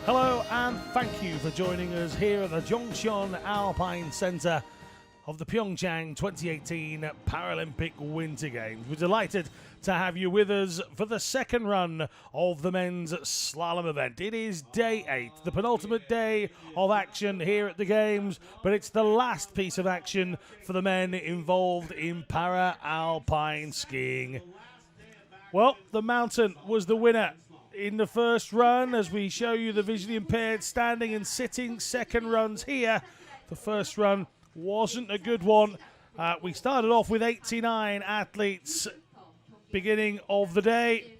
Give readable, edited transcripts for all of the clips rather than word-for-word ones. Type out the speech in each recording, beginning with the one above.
Hello and thank you for joining us here at the Jeongseon Alpine Centre of the PyeongChang 2018 Paralympic Winter Games. We're delighted to have you with us for the second run of the men's slalom event. It is day 8, the penultimate day of action here at the Games, but it's the last piece of action for the men involved in para-alpine skiing. Well, the mountain was the winner in the first run, as we show you the visually impaired standing and sitting second runs here. The first run wasn't a good one. We started off with 89 athletes beginning of the day.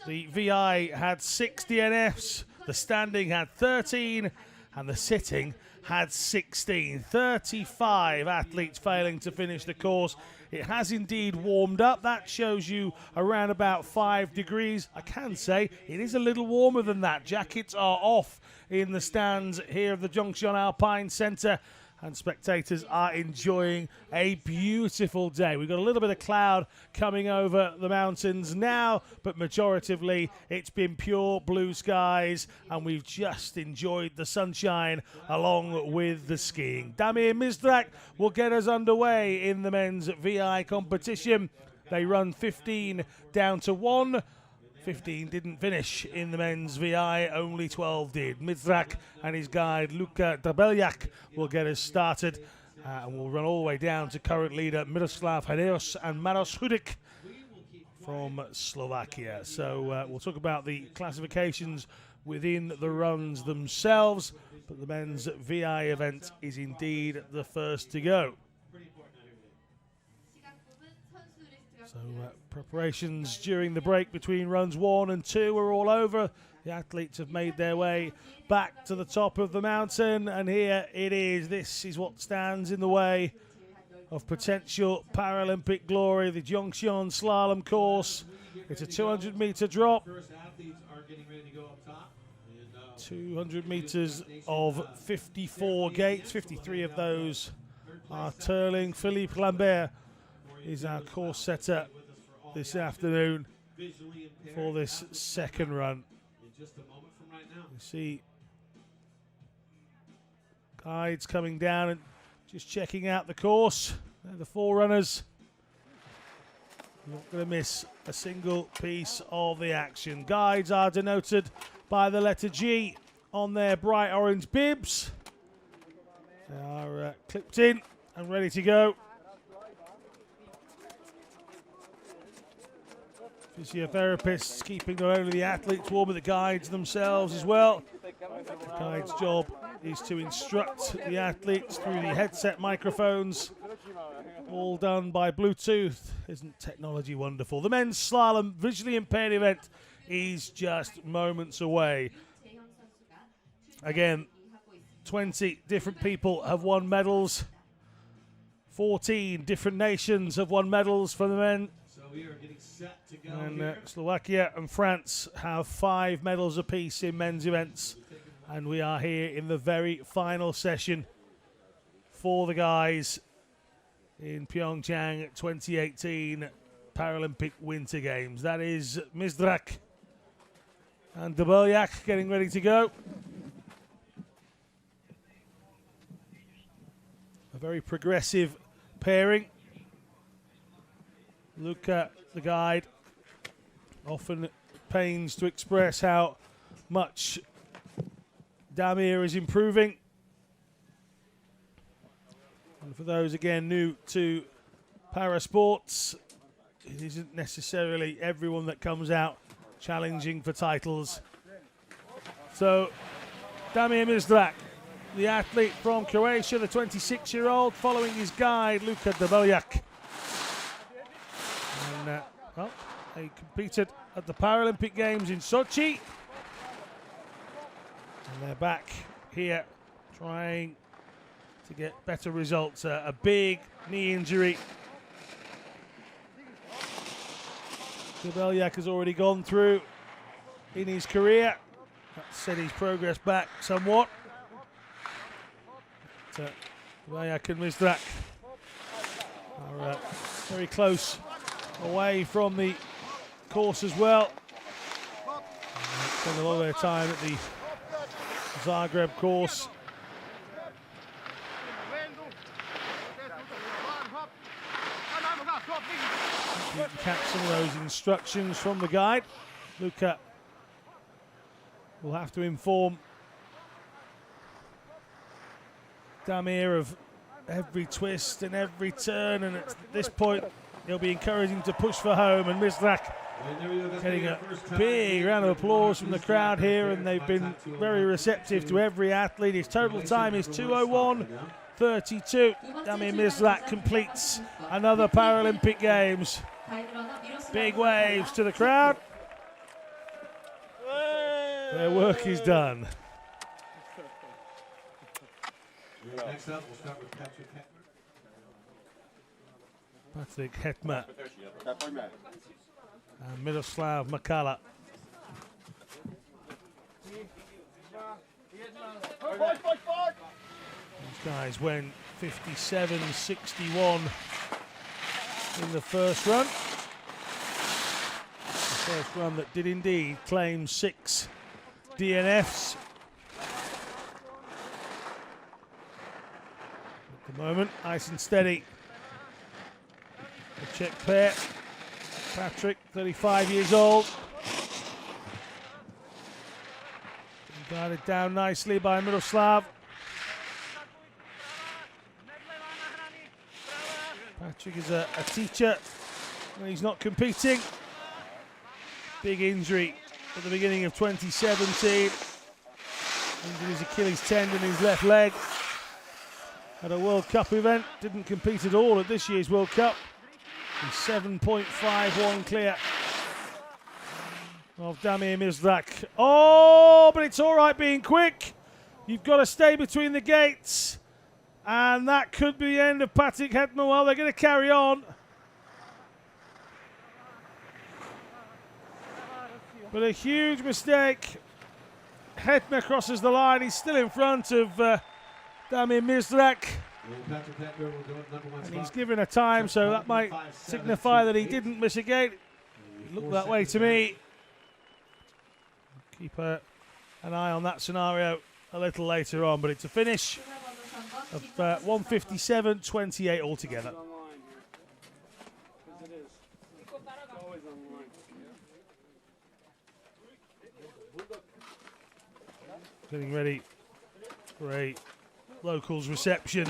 The VI had 6 DNFs, the standing had 13, and the sitting had 16. 35 athletes failing to finish the course. It has indeed warmed up. That shows you around about 5 degrees. I can say it is a little warmer than that. Jackets are off in the stands here at the Jeongseon Alpine Centre, and spectators are enjoying a beautiful day. We've got a little bit of cloud coming over the mountains now, but majoritively it's been pure blue skies, and we've just enjoyed the sunshine along with the skiing. Damir Mizrak will get us underway in the men's VI competition. They run 15 down to 1. 15 didn't finish in the men's VI, only 12 did. Mizrak and his guide Luka Dabeljak will get us started, and we'll run all the way down to current leader Miroslav HARAUS and Maros Hudik from Slovakia. So we'll talk about the classifications within the runs themselves, but the men's VI event is indeed the first to go. So preparations during the break between runs 1 and 2 are all over. The athletes have made their way back to the top of the mountain, and here it is. This is what stands in the way of potential Paralympic glory, the Jeongseon slalom course. It's a 200-meter drop. 200 meters of 54 gates. 53 of those are turling. Philippe Lambert is our course setter this afternoon for this second run. You see guides coming down and just checking out the course. They're the forerunners. Not going to miss a single piece of the action. Guides are denoted by the letter G on their bright orange bibs. They are clipped in and ready to go. Physiotherapists keeping not only the athletes warm, but the guides themselves as well. The guide's job is to instruct the athletes through the headset microphones, all done by Bluetooth. Isn't technology wonderful? The men's slalom visually impaired event is just moments away. Again, 20 different people have won medals. 14 different nations have won medals for the men. We are getting set to go, and Slovakia and France have 5 medals apiece in men's events, and we are here in the very final session for the guys in PyeongChang 2018 Paralympic Winter Games. That is Mizrak and Dabeljak getting ready to go. A very progressive pairing. Luka, the guide, often pains to express how much Damir is improving. And for those, again, new to parasports, it isn't necessarily everyone that comes out challenging for titles. So, Damir Mizrak, the athlete from Croatia, the 26-year-old, following his guide, Luka Dabeljak. And, well, they competed at the Paralympic Games in Sochi. And they're back here trying to get better results. A big knee injury. Dabeljak has already gone through in his career. That set his progress back somewhat. Dabeljak and Mizrak are very close away from the course as well. Spend a lot of their time at the Zagreb course. You can catch some of those instructions from the guide. Luca will have to inform Damir of every twist and every turn, and at this point he'll be encouraging to push for home, and Miroslav getting a big round of applause from the crowd here, and they've been very receptive to every athlete. His total time is 2:01:32. Damir Miroslav completes another Paralympic Games. Big waves to the crowd. Their work is done. Next up, we'll start with Patrick Hetma and Miroslav Makala. These guys went 57.61 in the first run. The first run that did indeed claim 6 DNFs. At the moment, nice and steady. The Czech pair. Patrick, 35 years old. Guided down nicely by Miroslav. Patrick is a teacher when he's not competing. Big injury at the beginning of 2017. Injured his Achilles tendon in his left leg at a World Cup event. Didn't compete at all at this year's World Cup. He's 7.51 clear of Damir Miroslav. Oh, but it's all right being quick. You've got to stay between the gates. And that could be the end of Patrick Hetma. Well, they're going to carry on. But a huge mistake. Hetma crosses the line. He's still in front of Damir Miroslav. And he's given a time, so that might signify that he didn't miss a gate. It looked that way to me. Keep an eye on that scenario a little later on, but it's a finish of 157.28 altogether. Getting ready for a locals reception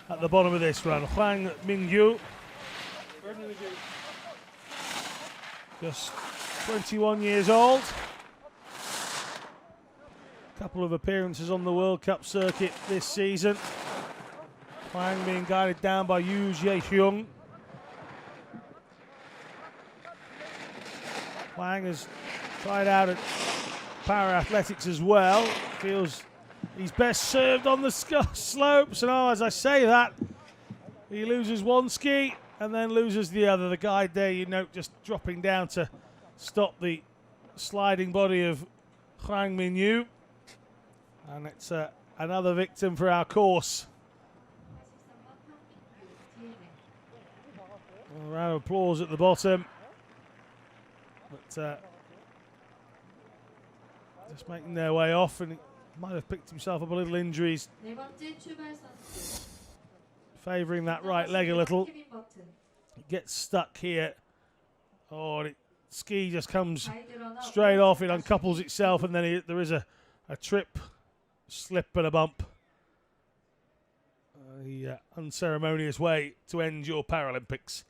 at the bottom of this run. HWANG Mingyu, just 21 years old. Couple of appearances on the World Cup circuit this season. HWANG being guided down by Yu Jae-hyung. HWANG has tried out at para-athletics as well. Feels he's best served on the slopes, and as I say that, he loses one ski and then loses the other. The guide there, you note, just dropping down to stop the sliding body of HWANG Mingyu. And it's another victim for our course. A round of applause at the bottom. But just making their way off, and he might have picked himself up a little injuries. Favouring that right leg a little. He gets stuck here. Oh, and ski just comes straight off. It uncouples itself, and then there is a trip, slip and a bump. The unceremonious way to end your Paralympics.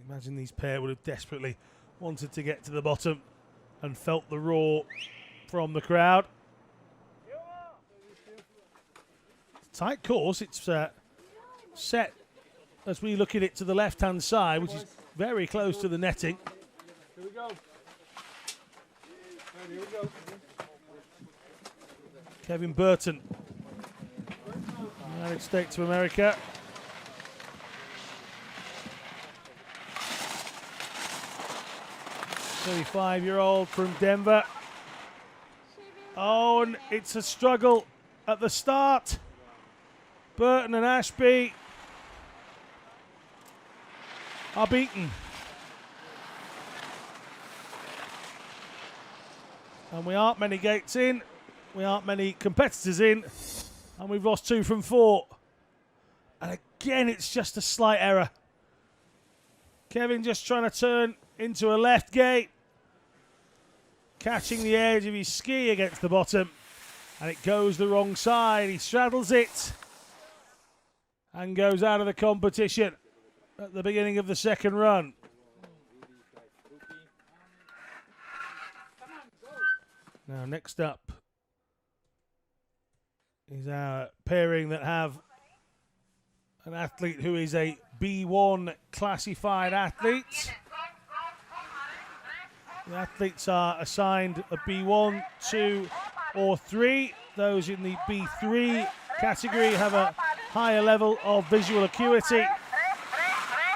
Imagine these pair would have desperately wanted to get to the bottom and felt the roar from the crowd. Tight course. It's set as we look at it to the left-hand side, which is very close to the netting. Here we go. Here we go. Kevin Burton, United States of America. '35-year-old from Denver. Oh, and it's a struggle at the start. Burton and Ashby are beaten. And we aren't many gates in. We aren't many competitors in. And we've lost 2 from 4. And again, it's just a slight error. Kevin just trying to turn into a left gate. Catching the edge of his ski against the bottom. And it goes the wrong side. He straddles it. And goes out of the competition at the beginning of the second run. Now, next up is our pairing that have an athlete who is a B1 classified athlete. The athletes are assigned a B1, 2, or 3. Those in the B3 category have a higher level of visual acuity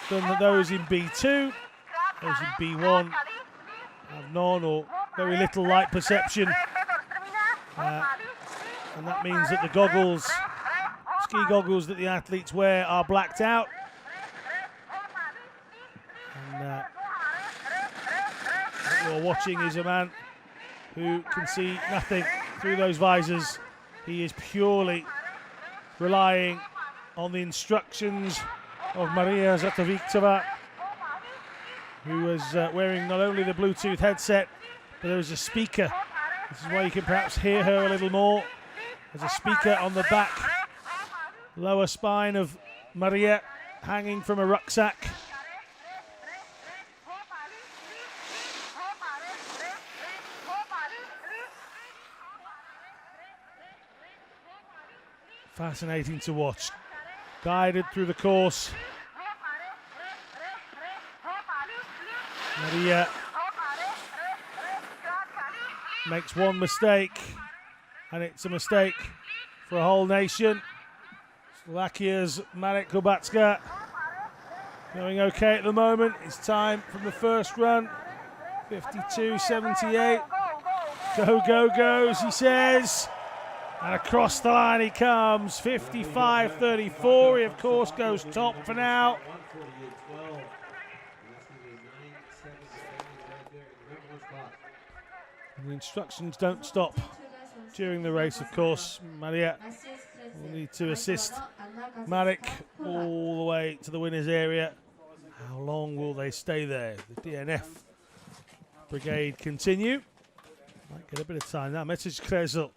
than those in B2. Those in B1 have none or very little light perception. And that means that the goggles, ski goggles that the athletes wear are blacked out. And what you're watching is a man who can see nothing through those visors. He is purely relying on the instructions of Maria Zatovičová, who is wearing not only the Bluetooth headset, but there is a speaker. This is why you can perhaps hear her a little more. There's a speaker on the back lower spine of Maria, hanging from a rucksack. Fascinating to watch. Guided through the course. Maria makes one mistake, and it's a mistake for a whole nation. Slovakia's Marek Kubacka going okay at the moment. His time from the first run, 52.78. Go, go, goes, he says. And across the line he comes, 55.34. He, of course, goes top for now. The instructions don't stop during the race, of course. Maria will need to assist Marek all the way to the winner's area. How long will they stay there? The DNF brigade continue. Might get a bit of time now. Message KREZEL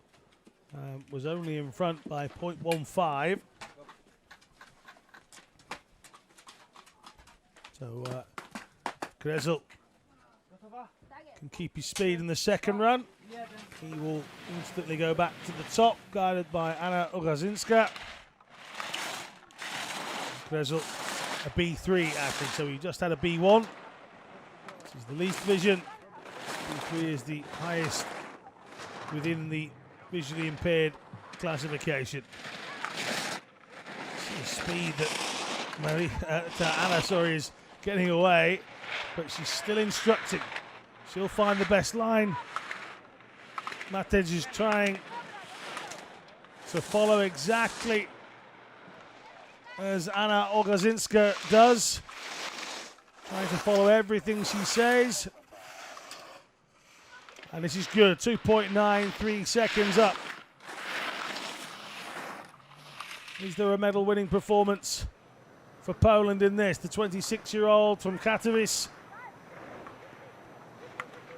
was only in front by 0.15. So KREZEL can keep his speed in the second run. He will instantly go back to the top, guided by Anna Ogazinska. KREZEL, a B3 athlete, so he just had a B1. This is the least vision. B3 is the highest within the visually impaired classification. The speed that Anna is getting away, but she's still instructing. She'll find the best line. Maciej is trying to follow exactly as Anna Ogazinska does. Trying to follow everything she says. And this is good, 2.93 seconds up. Is there a medal-winning performance for Poland in this? The 26-year-old from Katowice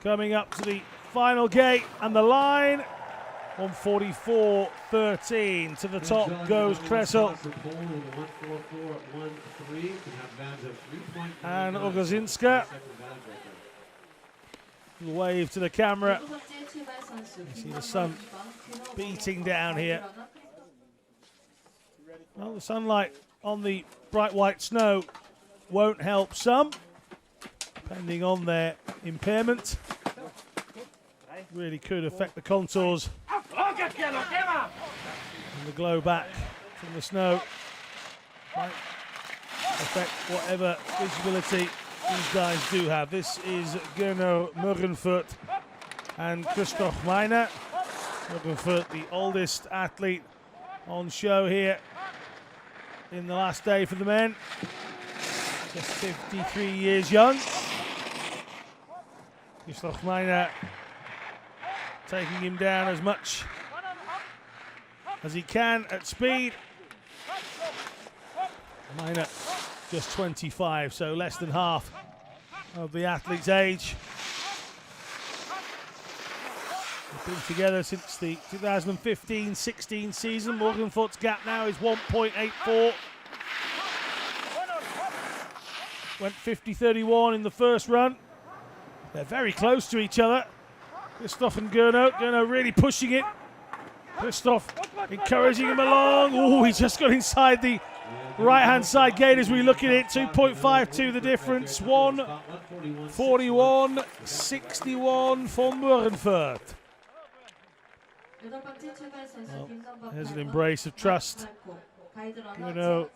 coming up to the final gate, and the line, 144.13. To the top goes KREZEL. And Ogazinska. Wave to the camera. You see the sun beating down here. Well, the sunlight on the bright white snow won't help some, depending on their impairment. Really could affect the contours. And the glow back from the snow might affect whatever visibility these guys do have. This is Gernot Morgenfurt and Christoph Meiner. Morgenfurt, the oldest athlete on show here in the last day for the men. Just 53 years young. Christoph Meiner taking him down as much as he can at speed. Minor, just 25, so less than half of the athlete's age. They've been together since the 2015-16 season. Morgenfurt's gap now is 1.84. Went 50-31 in the first run. They're very close to each other. Christoph and Gernot. Gernot really pushing it. Christoph encouraging him along. Oh, he just got inside the right-hand side gate as we look at it. 2.52 the difference. 1:41.61 for Morgenfurt. Well, there's an embrace of trust. Gernot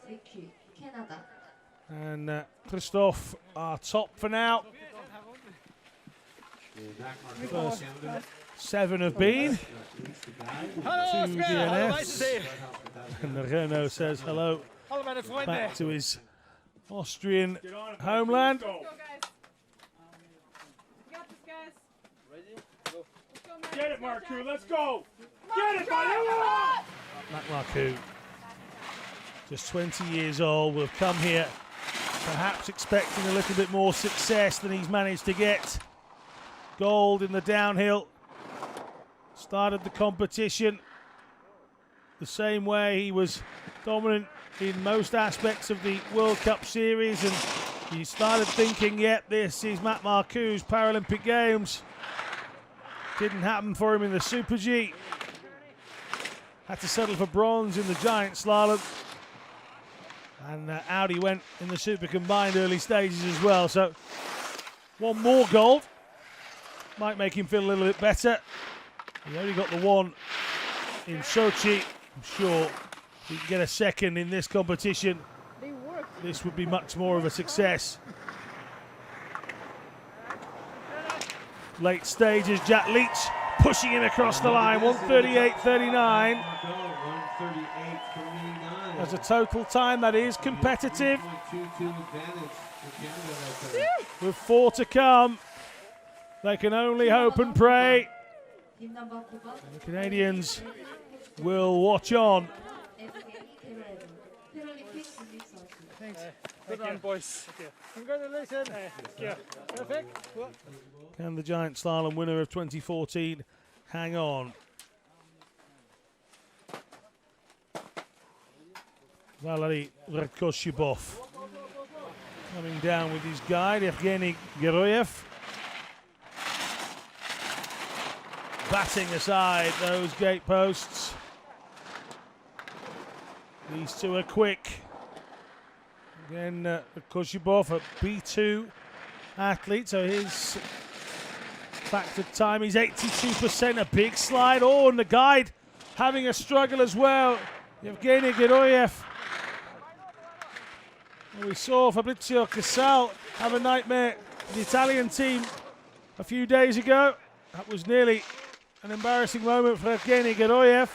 and Christoph are top for now. First 7 have been to DNS. And Renault says hello back to his Austrian homeland. Get it, Marcoux, let's go! Get it, buddy! Marcoux, just 20 years old, will come here perhaps expecting a little bit more success than he's managed to get. Gold in the downhill. Started the competition the same way he was dominant in most aspects of the World Cup series, and he started thinking, yep, this is Matt Marcoux's Paralympic Games. Didn't happen for him in the Super G. Had to settle for bronze in the giant slalom. And out he went in the Super Combined early stages as well. So one more gold might make him feel a little bit better. He only got the one in Sochi. I'm sure if he can get a second in this competition, this would be much more of a success. Late stages, Jack Leach pushing him across the line, 1:38.39. As a total time, that is competitive. With 4 to come, they can only hope and pray. The Canadians will watch on. Thanks. Good on, boys. Congratulations. Perfect. Can the giant slalom winner of 2014 hang on? Valerii REDKOZUBOV coming down with his guide, Evgeny Geroyev. Batting aside those gate posts. These two are quick. Again, REDKOZUBOV, a B2 athlete, so his factored time is 82%, a big slide. Oh, and the guide having a struggle as well. Evgeny Geroyev. Well, we saw Fabrizio Casal have a nightmare with the Italian team a few days ago. That was nearly an embarrassing moment for Evgeny Geroyev.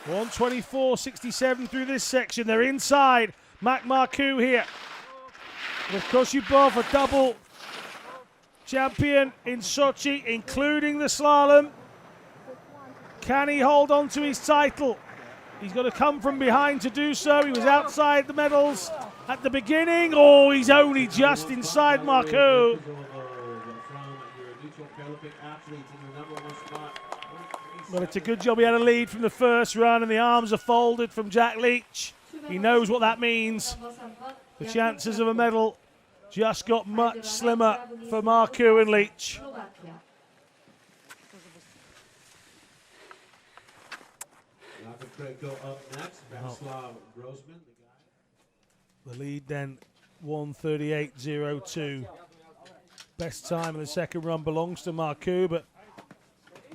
1:24.67 through this section. They're inside. Matt Marcoux here. REDKOZUBOV, a double champion in Sochi, including the slalom. Can he hold on to his title? He's got to come from behind to do so. He was outside the medals at the beginning. Oh, he's only just inside Marcoux. But it's a good job he had a lead from the first run, and the arms are folded from Jack Leach. He knows what that means. The chances of a medal just got much slimmer for Marcoux and Leach. The lead then 1:38.02. Best time of the second run belongs to Marcoux, but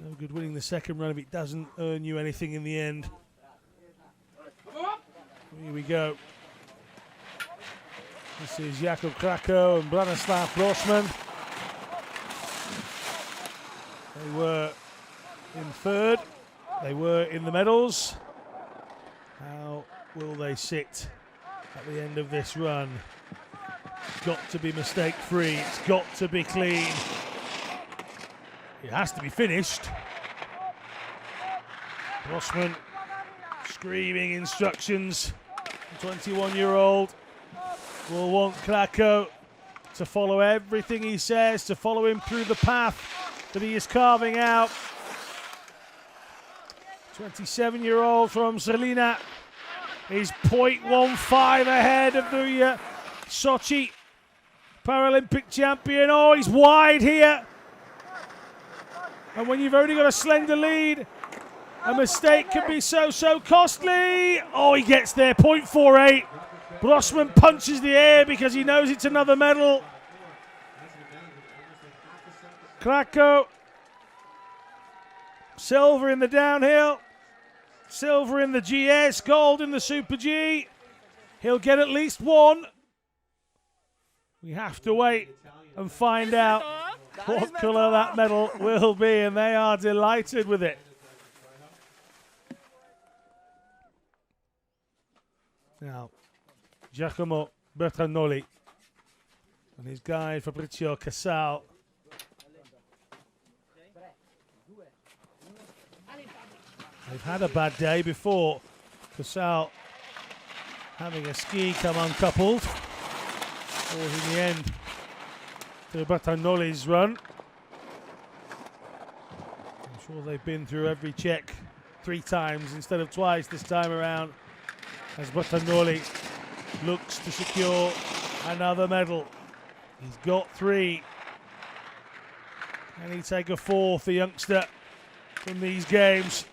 no good winning the second run if it doesn't earn you anything in the end. Here we go. This is Jakub KRAKO and Branislav Grossman. They were in third. They were in the medals. How will they sit at the end of this run? It's got to be mistake-free. It's got to be clean. It has to be finished. Grossman screaming instructions. The 21-year-old will want KRAKO to follow everything he says, to follow him through the path that he is carving out. 27-year-old from Zelina is 0.15 ahead of the Sochi Paralympic champion. Oh, he's wide here. And when you've only got a slender lead, a mistake can be so costly. Oh, he gets there, 0.48. Grossman punches the air because he knows it's another medal. KRAKO, silver in the downhill, silver in the GS, gold in the Super G. He'll get at least one. We have to wait and find out what colour that medal will be, and they are delighted with it. Now, Giacomo Bertagnolli and his guide Fabrizio Casal. They've had a bad day before. Casal having a ski come uncoupled. Causing the end to Bertagnolli's run. I'm sure they've been through every check 3 times instead of twice this time around, as Bertagnolli looks to secure another medal. He's got 3. Can he take a 4th, the youngster, from these games?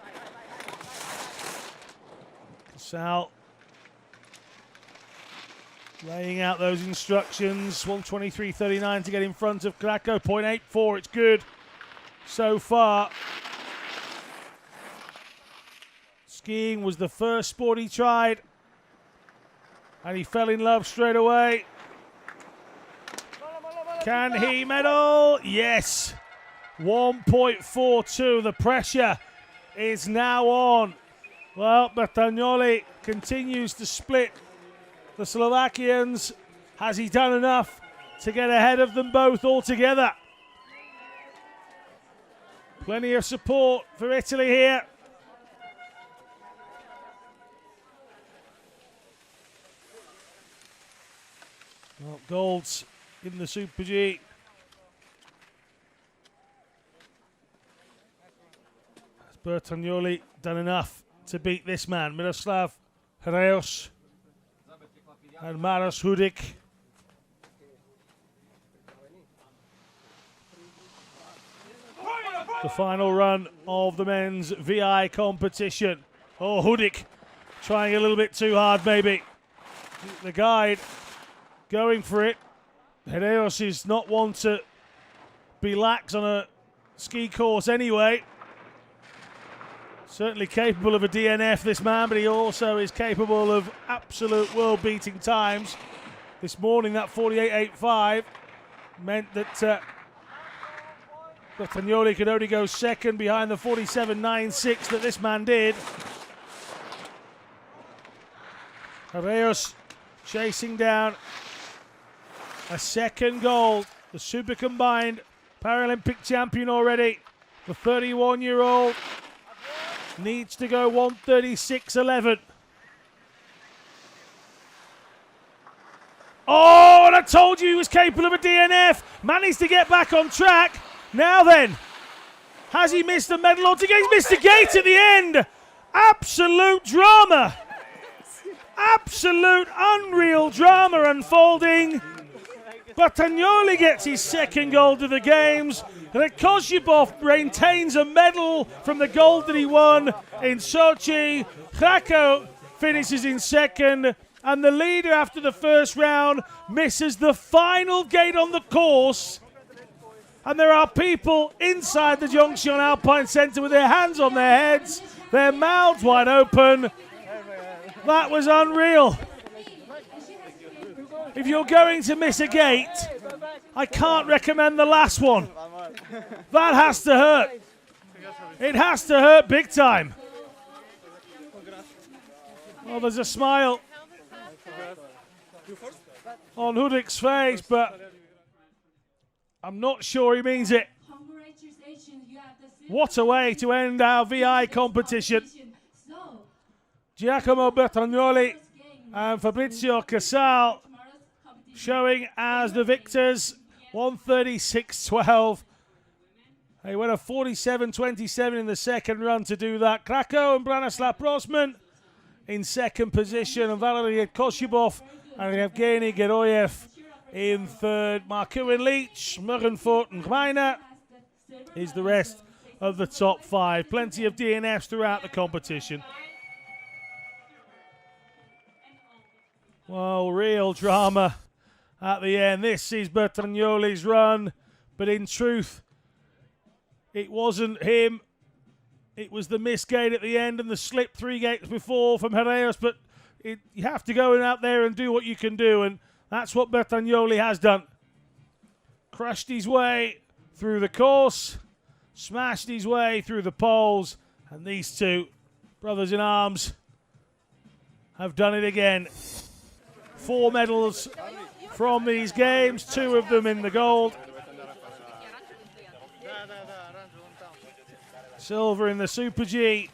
Casal laying out those instructions. 1:23.39 to get in front of KRAKO. 0.84, it's good so far. Skiing was the first sport he tried, and he fell in love straight away. Can he medal? Yes. 1.42. The pressure is now on. Well, Bertagnolli continues to split the Slovakians. Has he done enough to get ahead of them both altogether? Plenty of support for Italy here. Well, golds in the Super G. Has Bertagnolli done enough to beat this man? Miroslav, HARAUS and Maros Hudik. The final run of the men's VI competition. Oh, Hudik trying a little bit too hard maybe. The guide going for it. HARAUS is not one to be lax on a ski course anyway. Certainly capable of a DNF, this man, but he also is capable of absolute world-beating times. This morning, that 48.85 meant that Bertagnolli could only go second behind the 47.96 that this man did. HARAUS chasing down a second gold. The super combined Paralympic champion already. The 31-year-old needs to go 1:36.11. Oh, and I told you he was capable of a DNF. Managed to get back on track. Now then, has he missed the medal altogether? He's missed the gate at the end. Absolute drama. Absolute unreal drama unfolding. Bertagnolli gets his second gold of the games. REDKOZUBOV maintains a medal from the gold that he won in Sochi. KRAKO finishes in second, and the leader after the first round misses the final gate on the course. And there are people inside the Jeongseon Alpine Centre with their hands on their heads, their mouths wide open. That was unreal. If you're going to miss a gate, I can't recommend the last one. That has to hurt. It has to hurt big time. Well, there's a smile on Hudik's face, but I'm not sure he means it. What a way to end our VI competition. Giacomo Bertagnolli and Fabrizio Casal showing as the victors, 136.12. They went a 47.27 in the second run to do that. KRAKO and Branislav Brosman in second position, and Valerii REDKOZUBOV and Yevgeny Geroyev in third. MARCOUX and Leach, MORGENFURT and Gmeiner is the rest of the top five. Plenty of DNFs throughout the competition. Well, real drama at the end. This is Bertagnolli's run, but in truth, it wasn't him. It was the missed gate at the end and the slip 3 gates before from HARAUS, but you have to go out there and do what you can do, and that's what Bertagnolli has done. Crushed his way through the course, smashed his way through the poles, and these two brothers in arms have done it again. 4 medals from these games, 2 of them in the gold. Silver in the Super G.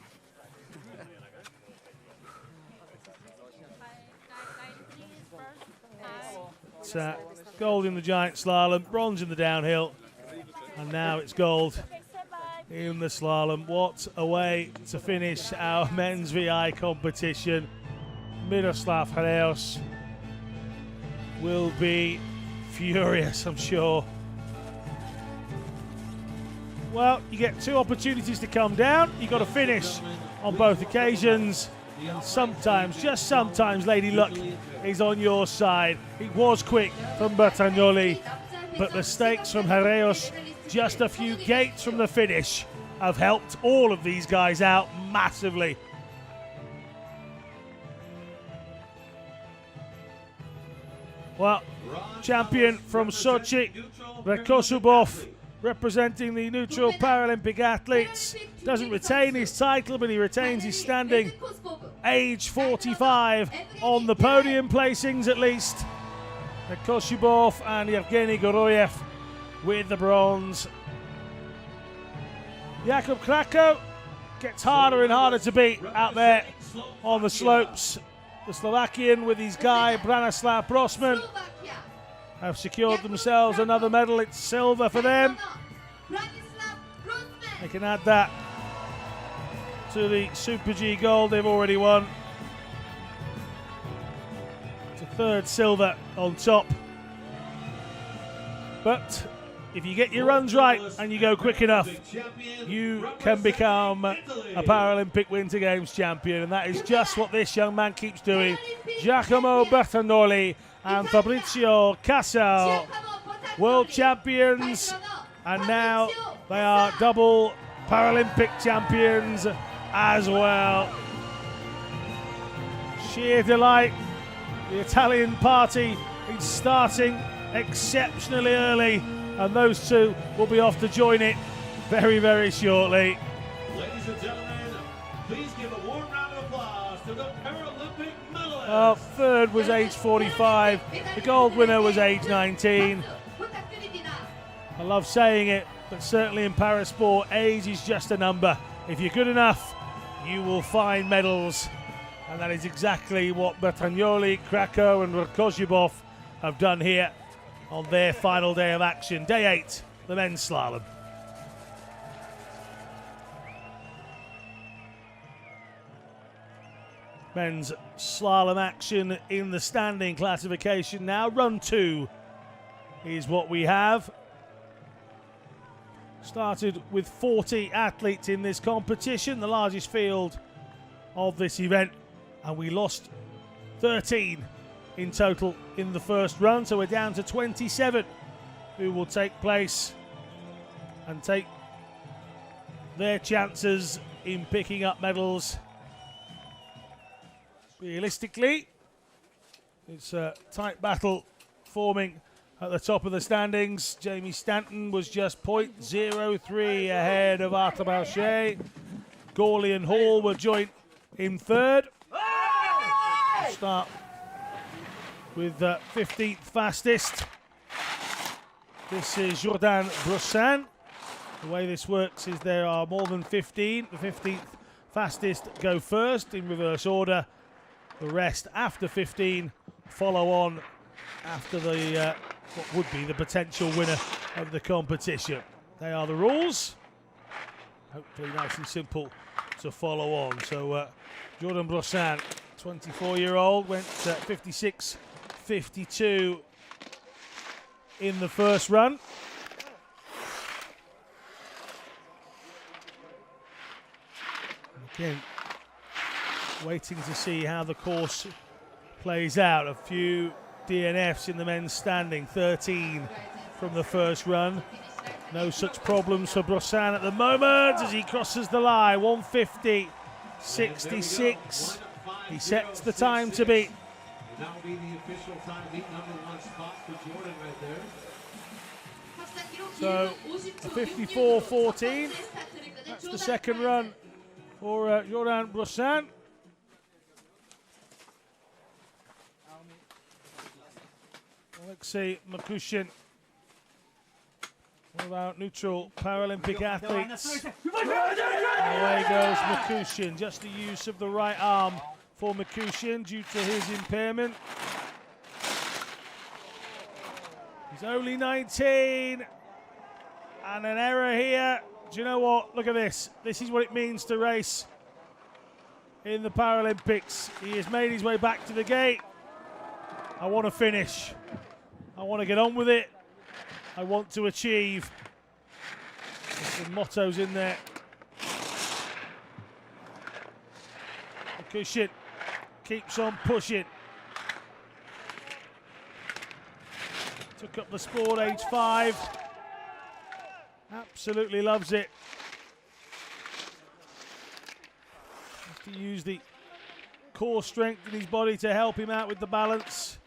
Gold in the giant slalom, bronze in the downhill, and now it's gold in the slalom. What a way to finish our men's VI competition. Miroslav HARAUS will be furious, I'm sure. Well, you get 2 opportunities to come down. You've got to finish on both occasions. And sometimes, just sometimes, Lady Luck is on your side. It was quick from Bertagnolli, but the stakes from HARAUS, just a few gates from the finish, have helped all of these guys out massively. Well, champion from Sochi, REDKOZUBOV, representing the neutral Paralympic athletes. Doesn't retain his title, but he retains his standing. Age 45 on the podium placings at least. REDKOZUBOV and Yevgeny Geroyev with the bronze. Jakub KRAKO gets harder and harder to beat out there on the slopes. The Slovakian with his guy Branislav Brosman have secured themselves another medal. It's silver for them. They can add that to the Super G gold they've already won. It's a 3rd silver on top. But if you get your runs right and you go quick enough, you can become a Paralympic Winter Games champion. And that is just what this young man keeps doing. Giacomo Bertagnolli and Fabrizio Casal, world champions, and now they are double Paralympic champions as well. Sheer delight. The Italian party is starting exceptionally early, and those two will be off to join it very, very shortly. Ladies and gentlemen, please give a warm round of applause to the Paralympic medalists. Well, 3rd was age 45. The gold winner was age 19. I love saying it, but certainly in parasport, age is just a number. If you're good enough, you will find medals. And that is exactly what Bertagnolli, KRAKO and REDKOZUBOV have done here on their final day of action. Day 8, the men's slalom. Men's slalom action in the standing classification now. Run 2 is what we have. Started with 40 athletes in this competition, the largest field of this event, and we lost 13 in total in the first run, so we're down to 27 who will take place and take their chances in picking up medals. Realistically, it's a tight battle forming at the top of the standings. Jamie Stanton was just 0.03 ahead of Arthur Bauchet. Gawley and Hall were joint in 3rd. We'll start with 15th fastest. This is Jordan Brossan. The way this works is there are more than 15. The 15th fastest go first in reverse order. The rest after 15 follow on after the what would be the potential winner of the competition. They are the rules. Hopefully nice and simple to follow on. So Jordan Brossan, 24-year-old, went 56.52 in the first run. Again, waiting to see how the course plays out. A few DNFs in the men's standing, 13 from the first run. No such problems for Brossan at the moment as he crosses the line. 150.66. He sets the time to beat. And that will be the official time, meet #1 spot for Jordan right there. So a 54.14. That's the second run for Jordan Brossan. Alexei Makushin, one of our neutral Paralympic athletes. Away goes Makushin. Just the use of the right arm for Makushin due to his impairment. He's only 19. And an error here. Do you know what? Look at this. This is what it means to race in the Paralympics. He has made his way back to the gate. I want to finish. I want to get on with it. I want to achieve. There's some mottos in there. Makushin keeps on pushing. Took up the sport, age 5. Absolutely loves it. Has to use the core strength in his body to help him out with the balance.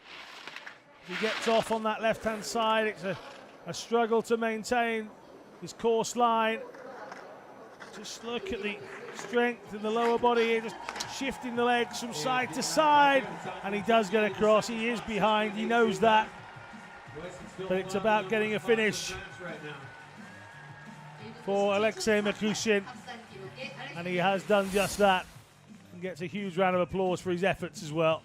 He gets off on that left-hand side. It's a struggle to maintain his course line. Just look at the strength in the lower body here, just shifting the legs from side to side. And he does get across. He is behind. He knows that. But it's about getting a finish for Alexei Makushin. And he has done just that. And gets a huge round of applause for his efforts as well.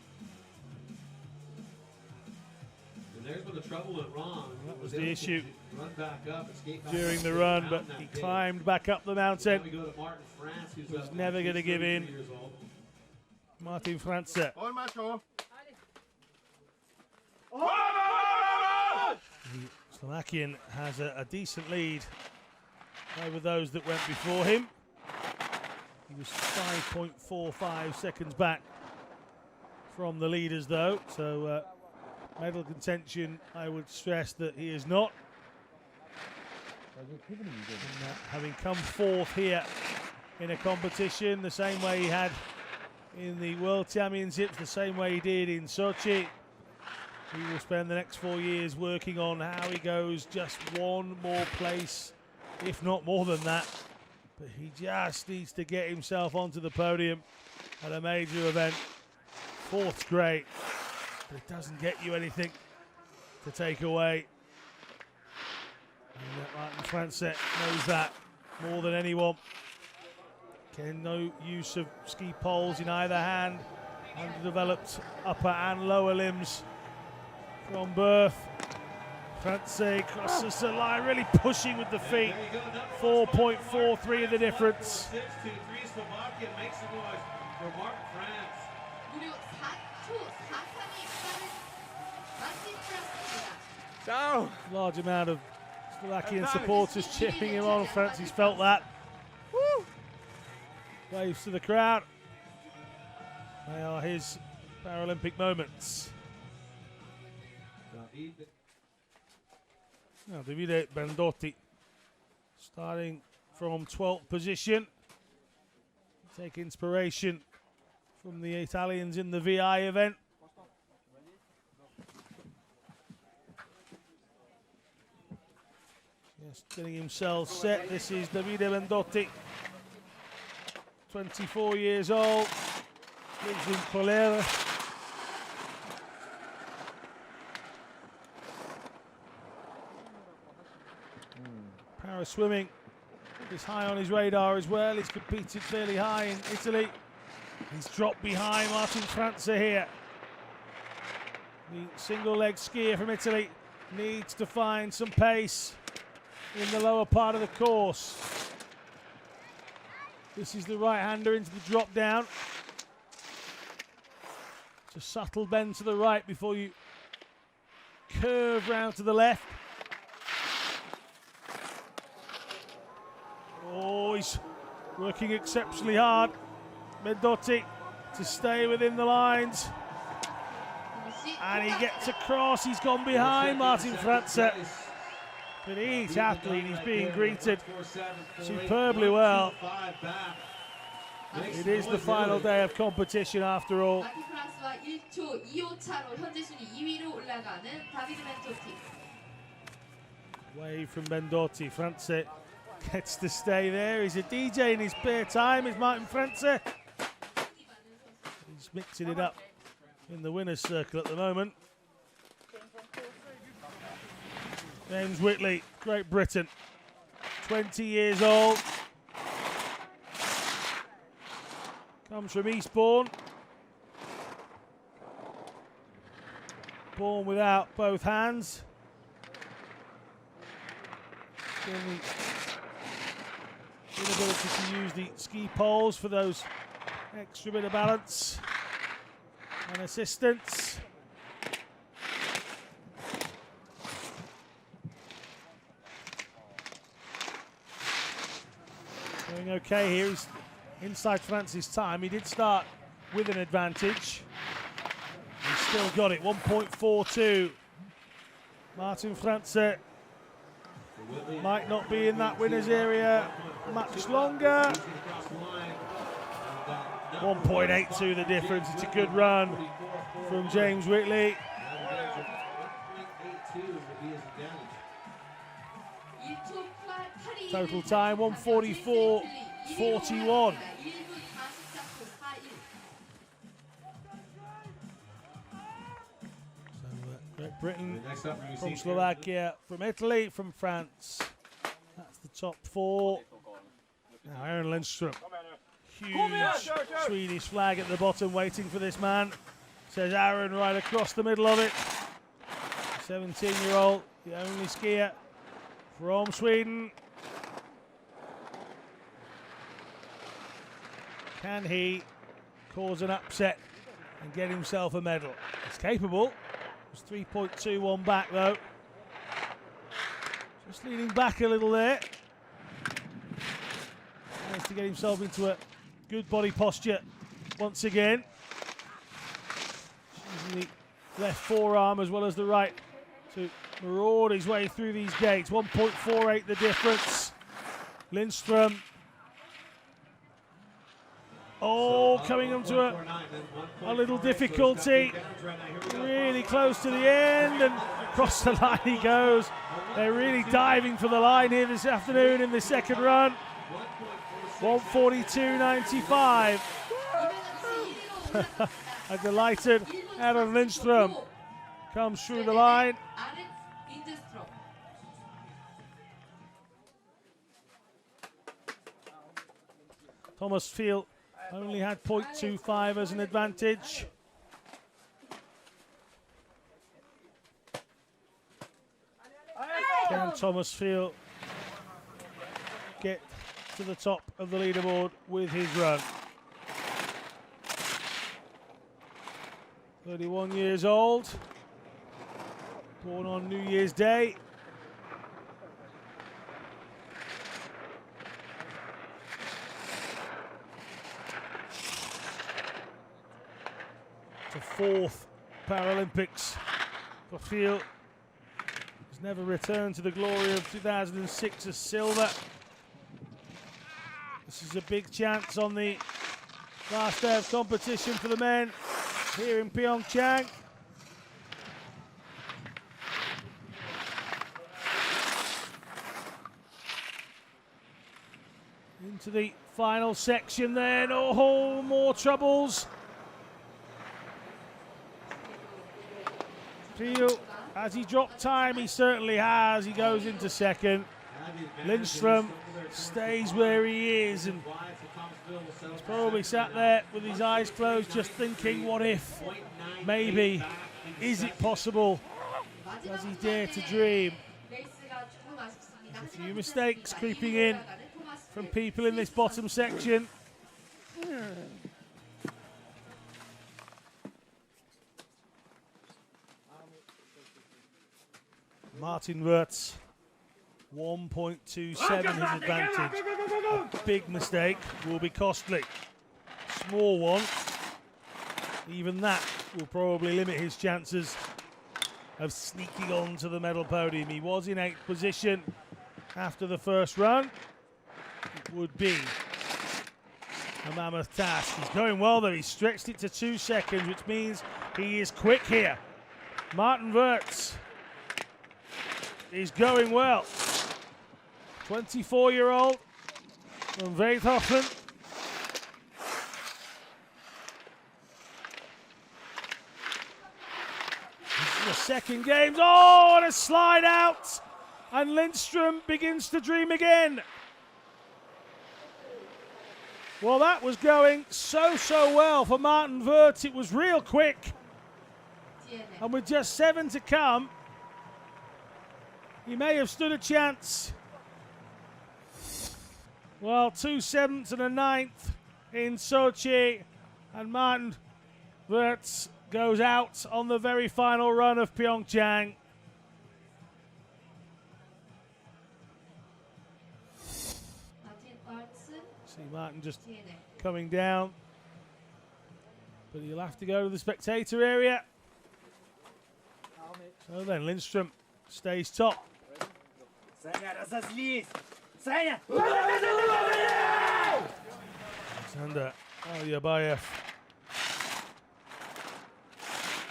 There's where the trouble went wrong. That was the issue run back up, escape back during up the run, but that he day. climbed back up the mountain. Now we go to Martin France, who's Was up never next. going to He's give in. 33 years old. Martin Franze. The Slovakian has a decent lead over those that went before him. He was 5.45 seconds back from the leaders though, so medal contention, I would stress that he is not. And, having come fourth here in a competition the same way he had in the World Championships, the same way he did in Sochi, he will spend the next 4 years working on how he goes just one more place, if not more than that. But he just needs to get himself onto the podium at a major event. Fourth's great, but it doesn't get you anything to take away. And Martin Franze knows that more than anyone. Again, no use of ski poles in either hand. Underdeveloped upper and lower limbs from birth. Franze crosses the line, really pushing with the feet. 4.43 of the difference. 6-2-3 Slovakia makes the noise for Martin France. 무려 4초 43이 빠른 마틴 프랑스입니다. Large amount of Slovakian supporters cheering him on. France's felt that. Woo! Waves to the crowd. They are his Paralympic moments. Now Davide Bendotti starting from 12th position. Take inspiration from the Italians in the VI event. Just getting himself set. This is Davide Bendotti, 24 years old, lives in Polera. Para swimming It's high on his radar as well. He's competed fairly high in Italy. He's dropped behind Martin Franze here. The single leg skier from Italy needs to find some pace in the lower part of the course. This is the right-hander into the drop down. It's a subtle bend to the right before you curve round to the left. Oh, he's working exceptionally hard. Mendotti to stay within the lines. And he gets across. He's gone behind Martin Franze. But each athlete is being greeted superbly well. It is the final day of competition after all. Away from Mendotti. Franze gets to stay there. He's a DJ in his spare time, is Martin Franze. He's mixing it up in the winner's circle at the moment. James Whitley, Great Britain, 20 years old. Comes from Eastbourne. Born without both hands. The inability to use the ski poles for those extra bit of balance and assistance. Doing okay here. He's inside France's time. He did start with an advantage. He's still got it. 1.42. Martin Franze might not be in that winner's area much longer. 1.82 the difference. It's a good run from James Whitley. Total time 1:44.41. Great Britain from Slovakia, from Italy, from France. That's the top four. Now Aaron Lindström. Huge Swedish flag at the bottom waiting for this man. Says Aaron right across the middle of it. 17-year-old, the only skier from Sweden. Can he cause an upset and get himself a medal? He's capable. It's 3.21 back though. Just leaning back a little there. Managed to get himself into a good body posture once again. Using the left forearm as well as the right to maraud his way through these gates. 1.48 the difference. Lindström. Oh, coming into a little difficulty. Really close to the end and across the line he goes. They're really diving for the line here this afternoon in the second run. 1:42.95. A delighted Aaron Lindström comes through the line. Thomas Field only had 0.25 as an advantage. Can Thomas Field get to the top of the leaderboard with his run? 31 years old, born on New Year's Day. The fourth Paralympics for Field. He's never returned to the glory of 2006 as silver. This is a big chance on the last day of competition for the men here in PyeongChang. Into the final section then. Oh, more troubles. Field, has he dropped time? He certainly has. He goes into second. Lindström stays where he is, and he's probably sat there with his eyes closed just thinking, what if, maybe, is it possible? Does he dare to dream? There's a few mistakes creeping in from people in this bottom section. Martin Wirtz, 1.27 his advantage. A big mistake will be costly. Small one, even that will probably limit his chances of sneaking on to the medal podium. He was in 8th position after the first run. It would be a mammoth task. He's going well though, he stretched it to 2 seconds, which means he is quick here. Martin Wirtz is going well. 24-year-old from Weidhofen. The second game. Oh, and a slide out. And Lindstrom begins to dream again. Well, that was going so well for Martin Wirtz. It was real quick. And with just 7 to come, he may have stood a chance. Well, 2 7ths and a 9th in Sochi, and Martin Wirtz goes out on the very final run of PyeongChang. See Martin just coming down, but he'll have to go to the spectator area. So then Lindstrom stays top. Alexander Alyabayev.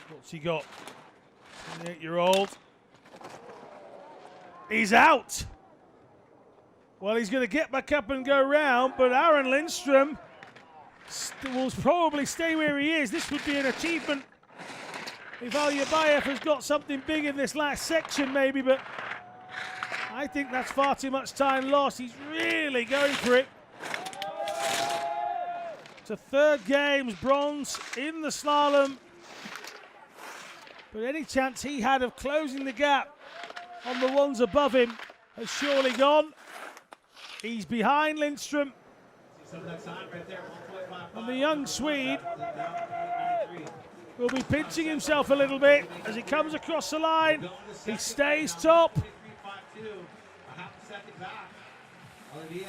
What's he got? 28-year-old. He's out. Well, he's going to get back up and go round, but Aaron Lindstrom will probably stay where he is. This would be an achievement if Alyabayev has got something big in this last section maybe, but I think that's far too much time lost. He's really going for it. It's a third games bronze in the slalom, but any chance he had of closing the gap on the ones above him has surely gone. He's behind Lindstrom. And the young Swede will be pinching himself a little bit as he comes across the line. He stays top.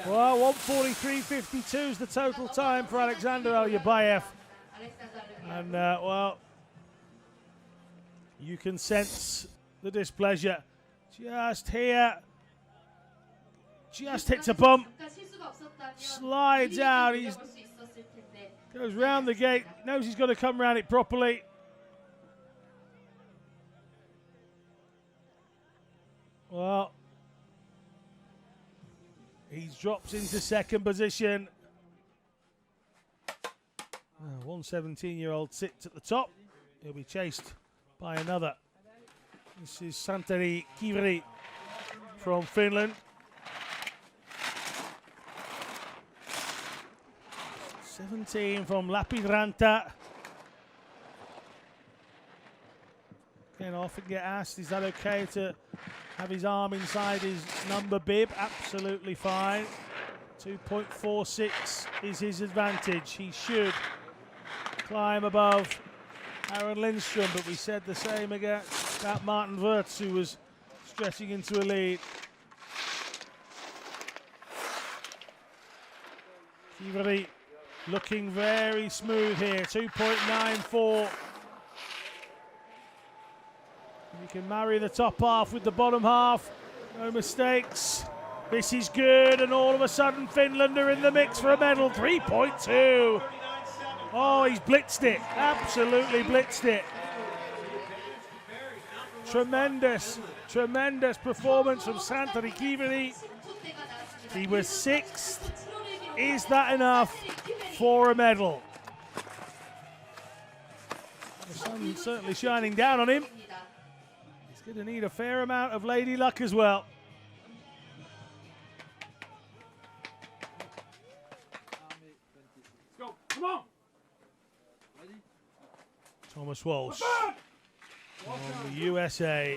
Well, 1:43.52 is the total time for Alexander Alyabayev. And, well, you can sense the displeasure. Just here. Just hits a bump. Slides out. He goes round the gate. Knows he's got to come round it properly. Well, he drops into second position. One 17-year-old sits at the top. He'll be chased by another. This is Santeri Kivri from Finland. 17 from Lappeenranta. Can often get asked, is that okay to have his arm inside his number bib? Absolutely fine. 2.46 is his advantage. He should climb above Aaron Lindstrom, but we said the same about Martin Wirtz, who was stretching into a lead. Kivri looking very smooth here, 2.94. You can marry the top half with the bottom half, no mistakes. This is good, and all of a sudden Finland are in the mix for a medal, 3.2. Oh, he's blitzed it, absolutely blitzed it. Tremendous performance from Santeri Kivri. He was 6th. Is that enough for a medal? The sun's certainly shining down on him. He's going to need a fair amount of lady luck as well. Thomas Walsh on the USA.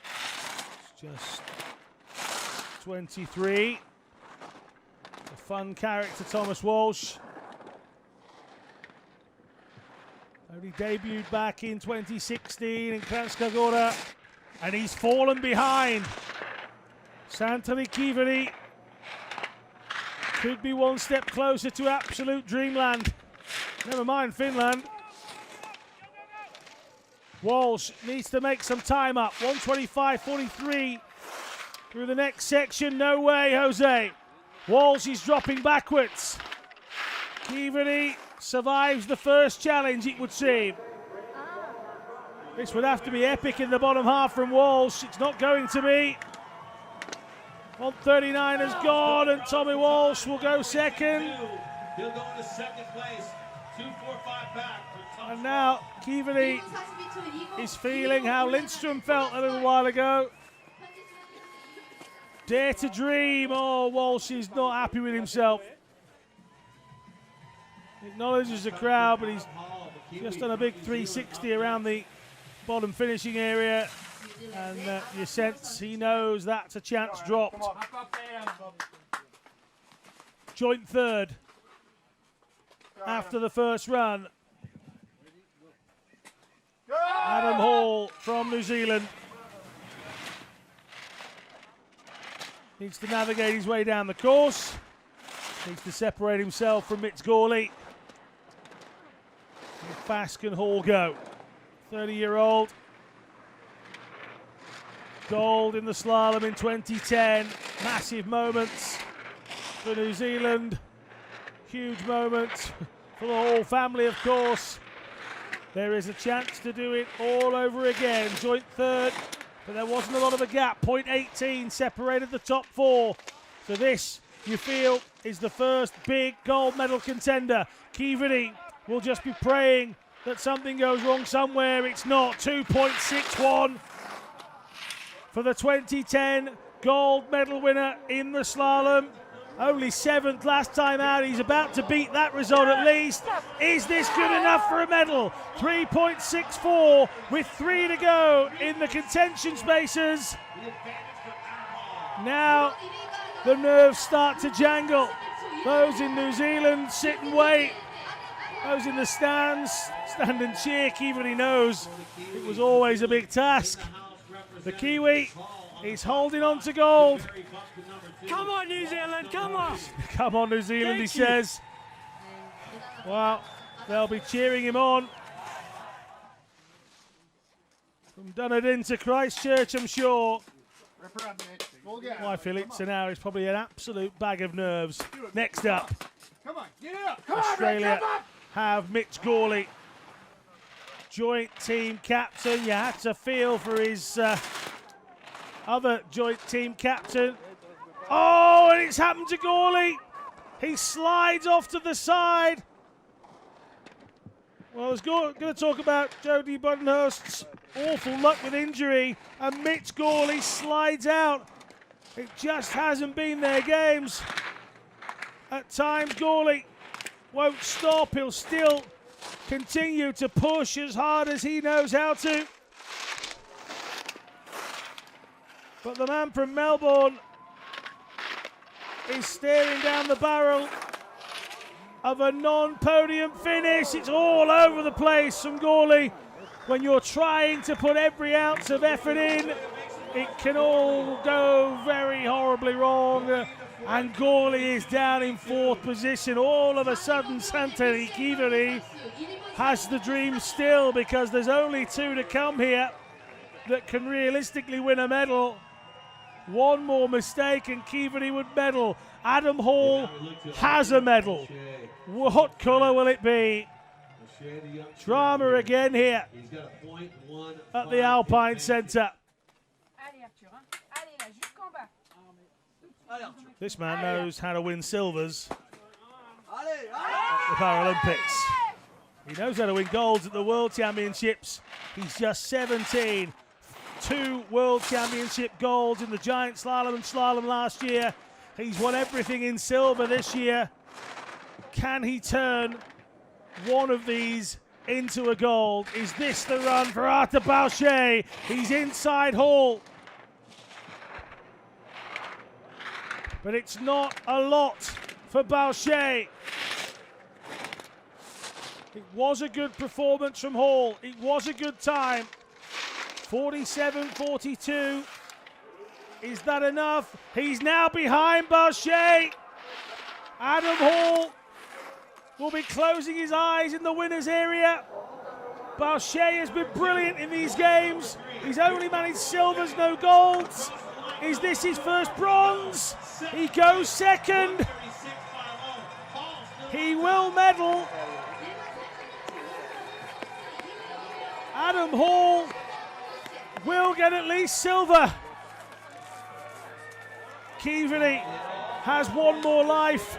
It's just 23. A fun character, Thomas Walsh. Only debuted back in 2016 in Kranjska, and he's fallen behind. Santeri Kiveri could be one step closer to absolute dreamland. Never mind Finland. Walsh needs to make some time up. 125.43 through the next section. No way, Jose. Walsh is dropping backwards. Kiveri survives the first challenge, it would seem. This would have to be epic in the bottom half from Walsh. It's not going to be. 139 has gone, and Tommy Walsh will go second. He'll go into second place. 2.45 back. And now Kiveri is feeling how Lindstrom felt a little while ago. Dare to dream. Oh, Walsh is not happy with himself. Acknowledges the crowd, but he's just done a big 360 around the bottom finishing area. And you sense he knows that's a chance dropped. Joint third after the first run. Adam Hall from New Zealand needs to navigate his way down the course. Needs to separate himself from Mitch Gawley. How fast can Hall go? 30-year-old. Gold in the slalom in 2010. Massive moments for New Zealand. Huge moments for the Hall family, of course. There is a chance to do it all over again. Joint third, but there wasn't a lot of a gap. 0.18 separated the top four. So this, you feel, is the first big gold medal contender. Kiveri will just be praying that something goes wrong somewhere. It's not. 2.61 for the 2010 gold medal winner in the slalom. Only 7th last time out. He's about to beat that result at least. Is this good enough for a medal? 3.64 with 3 to go in the contention spaces. Now the nerves start to jangle. Those in New Zealand sit and wait. Those in the stands stand and cheer. Kiveri knows it was always a big task. The Kiwi is holding on to gold. Come on, New Zealand, come on. Come on, New Zealand, he says. Well, they'll be cheering him on. From Dunedin to Christchurch, I'm sure. Why, Phillips now is probably an absolute bag of nerves. Next up, Come on, get it up. Australia have Mitch Gawley. Joint team captain. You had to feel for his other joint team captain. Oh, and it's happened to Gawley. He slides off to the side. Well, I was going to talk about Jodie Budenhurst's awful luck with injury, and Mitch Gawley slides out. It just hasn't been their games. At times, Gawley won't stop. He'll still continue to push as hard as he knows how to. But the man from Melbourne is staring down the barrel of a non-podium finish. It's all over the place from Gawley. When you're trying to put every ounce of effort in, it can all go very horribly wrong. And Gawley is down in 4th position. All of a sudden, Santeri Kiveri has the dream still, because there's only 2 to come here that can realistically win a medal. One more mistake and Kiveri would medal. Adam Hall has a medal. What colour will it be? Drama again here at the Alpine Centre. This man knows how to win silvers at the Paralympics. He knows how to win golds at the World Championships. He's just 17. 2 World Championship golds in the giant slalom and slalom last year. He's won everything in silver this year. Can he turn one of these into a gold. Is this the run for Arthur BAUCHET? He's inside Hall. But it's not a lot for BAUCHET. It was a good performance from Hall. It was a good time. 47-42. Is that enough? He's now behind BAUCHET. Adam Hall will be closing his eyes in the winner's area. BAUCHET has been brilliant in these games. He's only managed silvers, no golds. Is this his first bronze? He goes second. He will medal. Adam Hall will get at least silver. Kevin has one more life,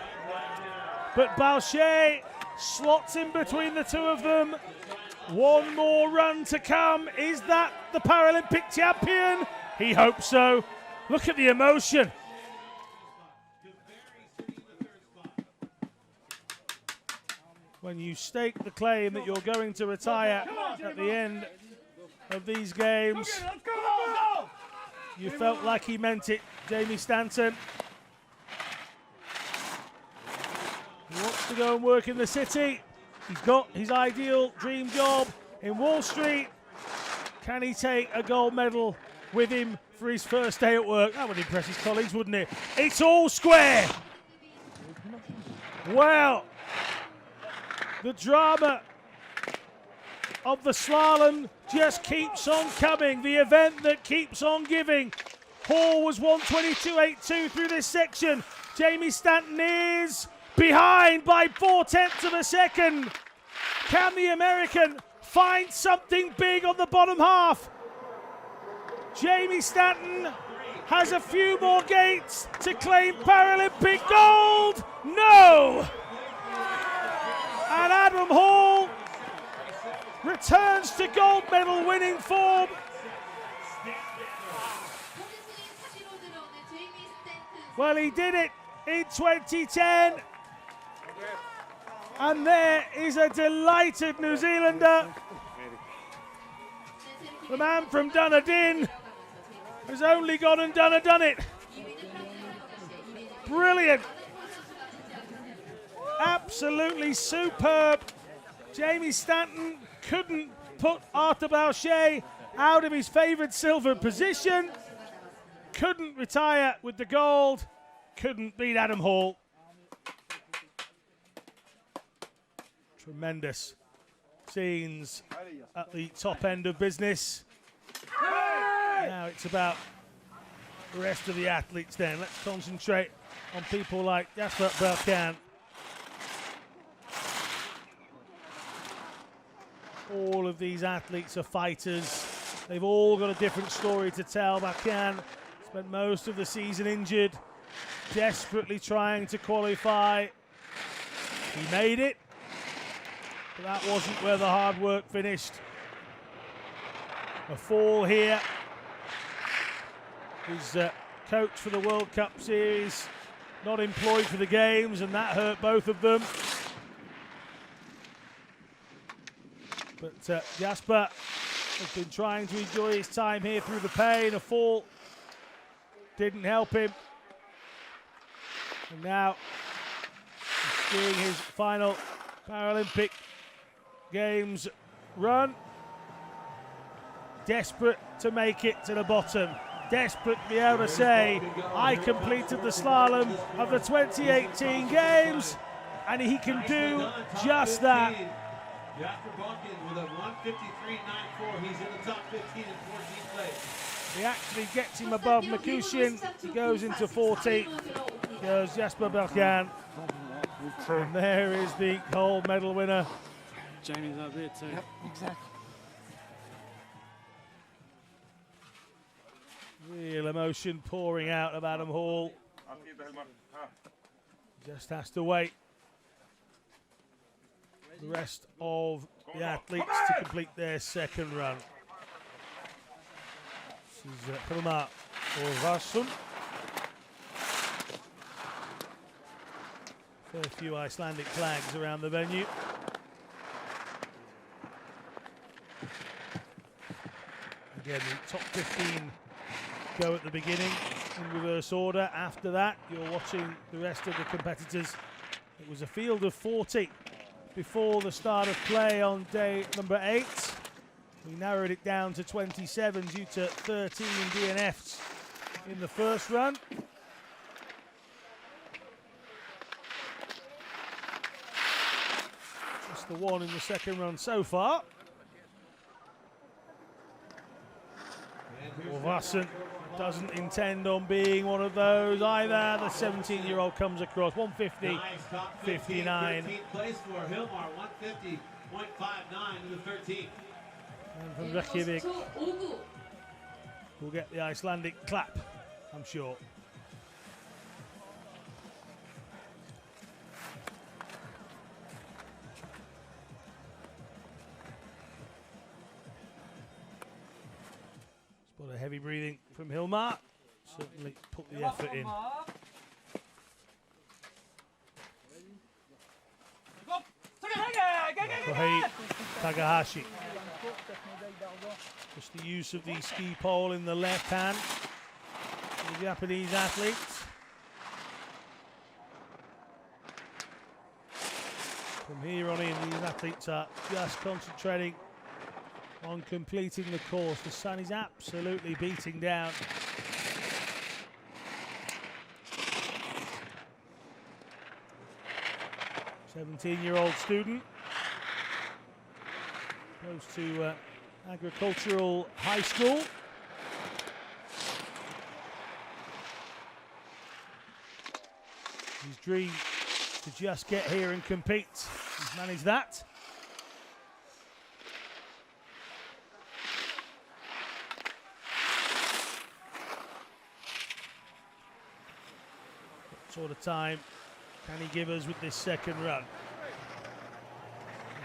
but BAUCHET slots in between the two of them. One more run to come. Is that the Paralympic champion? He hopes so. Look at the emotion. When you stake the claim that you're going to retire at the end of these games, you felt like he meant it, Jamie Stanton. He wants to go and work in the city. He's got his ideal dream job in Wall Street. Can he take a gold medal with him for his first day at work? That would impress his colleagues, wouldn't it? It's all square. Well, the drama of the slalom just keeps on coming. The event that keeps on giving. Hall was 1:22.82 through this section. Jamie Stanton is behind by 0.4 of a second. Can the American find something big on the bottom half? Jamie Stanton has a few more gates to claim Paralympic gold. No! And Adam Hall returns to gold medal winning form. Well, he did it in 2010. And there is a delighted New Zealander. The man from Dunedin has only gone and done it. Brilliant. Absolutely superb. Jamie Stanton couldn't put Arthur BAUCHET out of his favoured silver position. Couldn't retire with the gold. Couldn't beat Adam Hall. Tremendous scenes at the top end of business. Now it's about the rest of the athletes then. Let's concentrate on people like Jasper Belkan. All of these athletes are fighters. They've all got a different story to tell. Belkan spent most of the season injured, desperately trying to qualify. He made it, but that wasn't where the hard work finished. A fall here. His coach for the World Cup Series not employed for the games, and that hurt both of them. But Jasper has been trying to enjoy his time here through the pain. A fall didn't help him. And now he's doing his final Paralympic Games run. Desperate to make it to the bottom. Desperate to be able to say, I completed the slalom of the 2018 Games. And he can do just that. Jasper Belkan with a 1:53.94. He's in the top 15 and 14th place. He actually gets him above Makushin. He goes into 14th. Goes Jasper Belkan. And there is the gold medal winner. Jamie's up there too. Yep, exactly. Real emotion pouring out of Adam Hall. Just has to wait the rest of the athletes to complete their second run. This is Hilma Orvarsson. Fair few Icelandic flags around the venue. Again, the top 15 go at the beginning in reverse order. After that, you're watching the rest of the competitors. It was a field of 40 before the start of play on day number 8. We narrowed it down to 27 due to 13 DNFs in the first run. Just the one in the second run so far. Warvassen doesn't intend on being one of those either. The 17-year-old comes across 150, 59. 13th place for Hilmar, 150.59 to the 13th. And from Reykjavik, we'll get the Icelandic clap, I'm sure. Spot a heavy breathing from Hilmar. Certainly put the effort in. Kohei Takahashi. Just the use of the ski pole in the left hand for the Japanese athletes. From here on in, these athletes are just concentrating on completing the course. The sun is absolutely beating down. A 17-year-old student goes to agricultural high school. His dream to just get here and compete. He's managed that. What sort of time can he give us with this second run?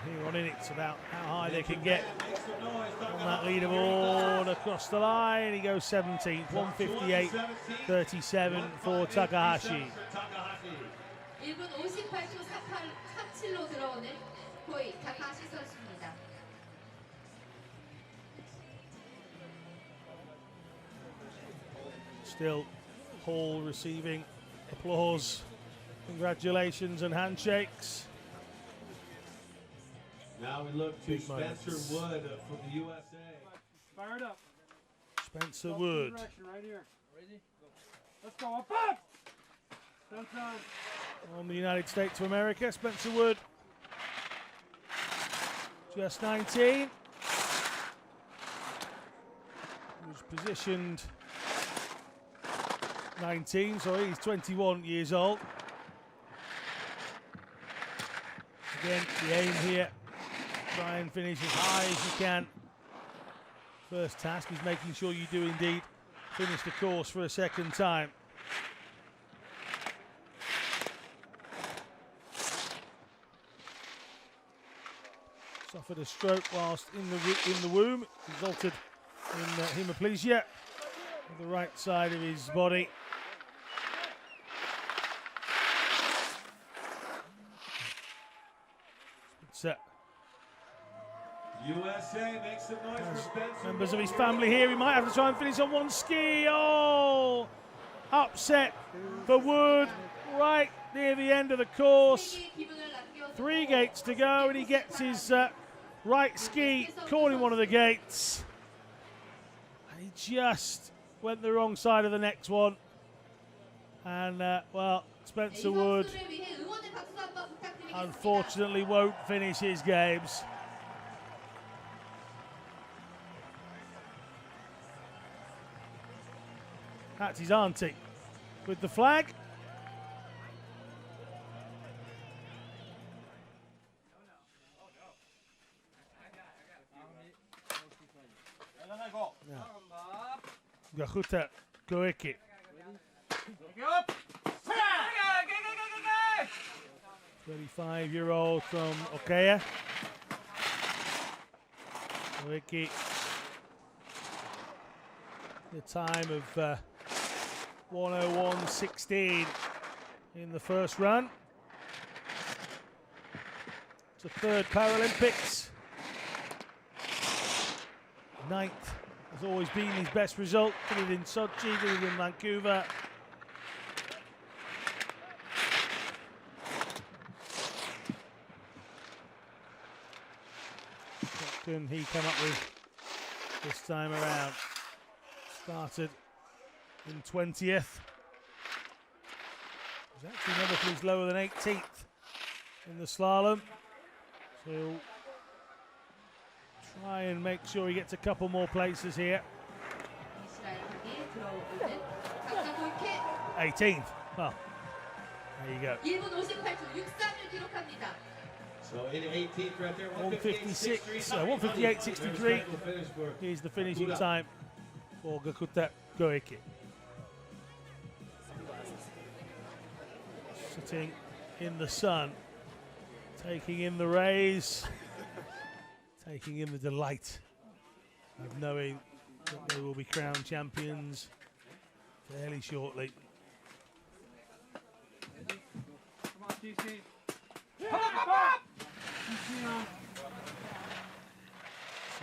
Here on in, it's about how high they can get on that leaderboard across the line. He goes 17th, 158.37 for Takahashi. 1분 58초 47로 들어오는 코이 타카하시 선수입니다. Still, Hall receiving applause, congratulations and handshakes. Now we look to Big Spencer moments. Wood from the USA. Fired up. Spencer Up Wood. direction right here. Ready? Go. Let's go. Up. Sometime. On the United States of America, Spencer Wood. Just 19. Was positioned 19, sorry, he's 21 years old. Again, the aim here, try and finish as high as you can. First task is making sure you do indeed finish the course for a second time. Suffered a stroke whilst in the womb, resulted in hemiplegia on the right side of his body. USA makes some noise for Spencer. Members of his family here. He might have to try and finish on one ski. Oh, upset for Wood right near the end of the course. 3 gates to go, and he gets his right ski caught in one of the gates. And he just went the wrong side of the next one. And, well, Spencer Wood unfortunately won't finish his games. That's his auntie with the flag. Gachuta Goeki. 25-year-old from Okaya. Goeki. The time of 101.16 in the first run. It's a third Paralympics. 9th has always been his best result. Did it in Sochi, did it in Vancouver. What can he come up with this time around? Started in 20th. He's actually never finished lower than 18th in the slalom. So he'll try and make sure he gets a couple more places here. 18th. Well, there you go. 1분 58초 63을 기록합니다. So in 18th right there, 156, 158.63 is the finishing time for Gakuta Goeke. Sitting in the sun, taking in the rays, taking in the delight of knowing that they will be crowned champions fairly shortly. Come on, TC. Up!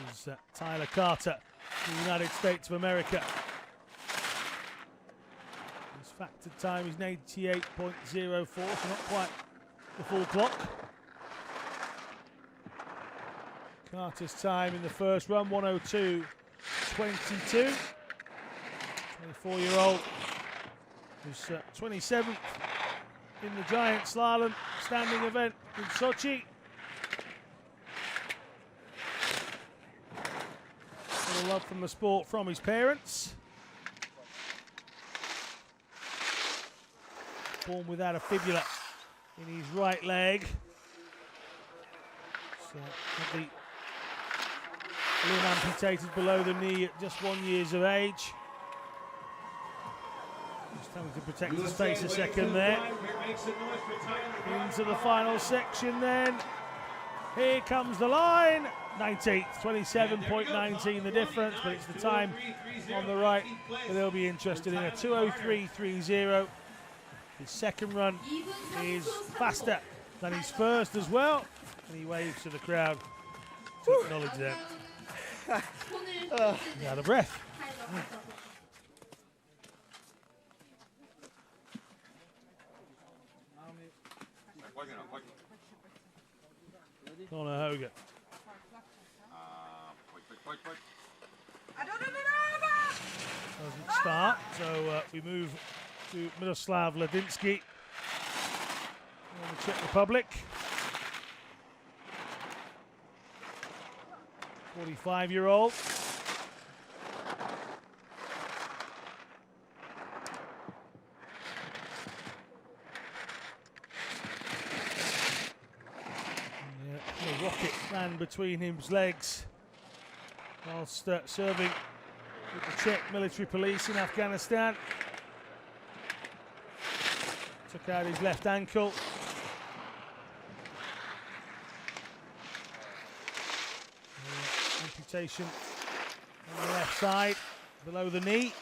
This is Tyler Carter from the United States of America. His factored time is 88.04, so not quite the full clock. Carter's time in the first run, 102.22. 24-year-old who's 27th in the giant slalom standing event in Sochi. A little love from the sport from his parents. Born without a fibula in his right leg. So had the limb amputated below the knee at just 1 year of age. Just having to protect his face a second there. Into the final section then. Here comes the line. 19th, 27.19 the difference, but it's the time on the right that they'll be interested in. A 2:03.30. His second run is faster than his first as well, and he waves to the crowd to acknowledge that. He's out of breath. Conor Hogan. Doesn't start, so we move to Miroslav Ladinsky from the Czech Republic. 45-year-old. The rocket ran between his legs whilst serving with the Czech military police in Afghanistan. Took out his left ankle. Amputation on the left side, below the knee.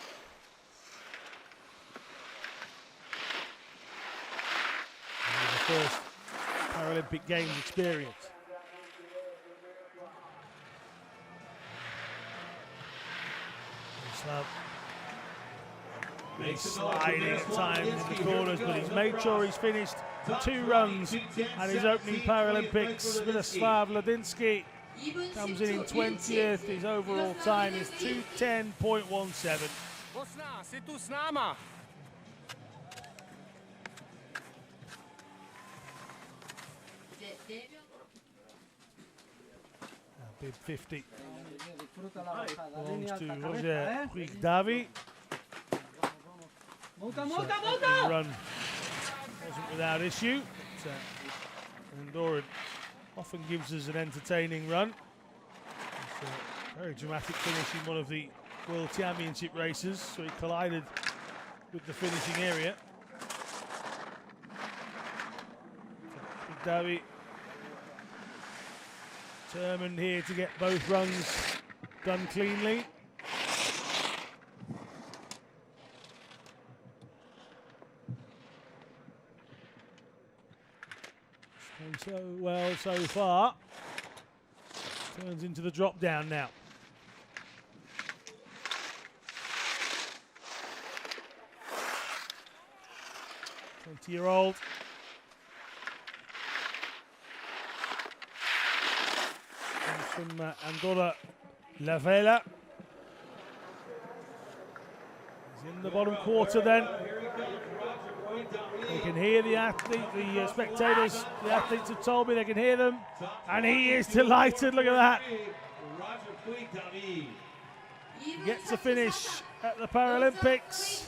And the first Paralympic Games experience. He's sliding at times in the corners, but he's made sure he's finished 2 runs at his opening Paralympics. Miroslav Ladinsky comes in 20th. His overall time is 2:10.17. Bid 50 belongs to Roger Puigdavi. The run wasn't without issue. Doran often gives us an entertaining run. It's a very dramatic finish in one of the World Championship races, so he collided with the finishing area. Puigdavi determined here to get both runs done cleanly. Going so well so far. Turns into the drop down now. 20-year-old. Comes from Andorra La Vela. He's in the bottom quarter then. You can hear the athlete, the spectators, the athletes have told me they can hear them. And he is delighted, look at that. He gets a finish at the Paralympics.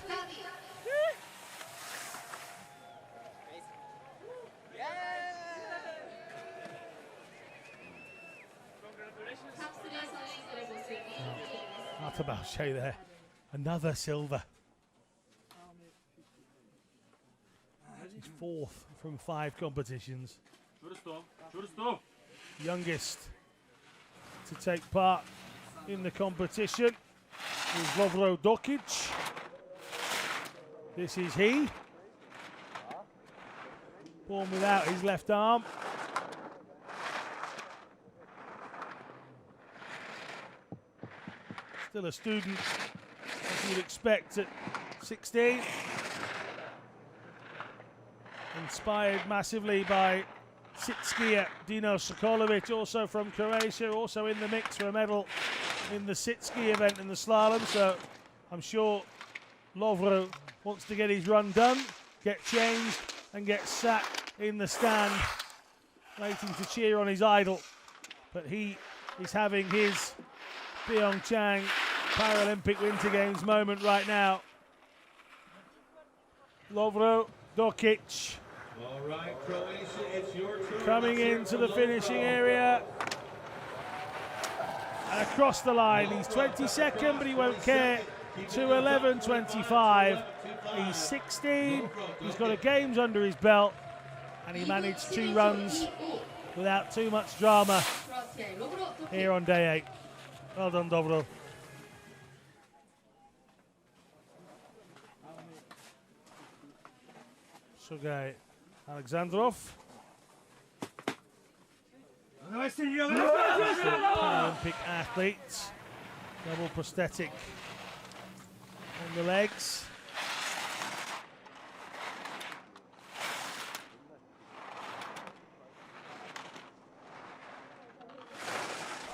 Not about Shay there. Another silver. He's fourth from 5 competitions. Youngest to take part in the competition is Lovro Dokic. This is he. Born without his left arm. Still a student, as you'd expect at 16. Inspired massively by sit skier Dino Sokolovic, also from Croatia, also in the mix for a medal in the sit ski event in the slalom. So I'm sure Lovro wants to get his run done, get changed, and get sat in the stand, waiting to cheer on his idol. But he is having his PyeongChang Paralympic Winter Games moment right now. Lovro Dokic. All right, Croatia, it's your turn. Coming into the finishing area. And across the line, he's 22nd, but he won't care. 2:11.25. He's 16. He's got a games under his belt, and he managed 2 runs without too much drama here on day 8. Well done, Dobro. Sergei Alexandrov. Paralympic athlete. Double prosthetic on the legs.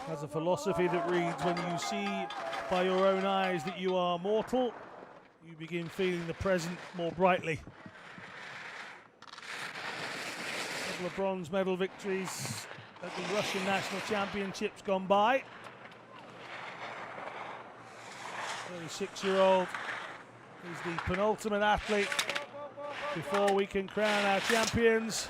Has a philosophy that reads, when you see by your own eyes that you are mortal, you begin feeling the present more brightly. Couple of bronze medal victories at the Russian National Championships gone by. 36-year-old is the penultimate athlete before we can crown our champions.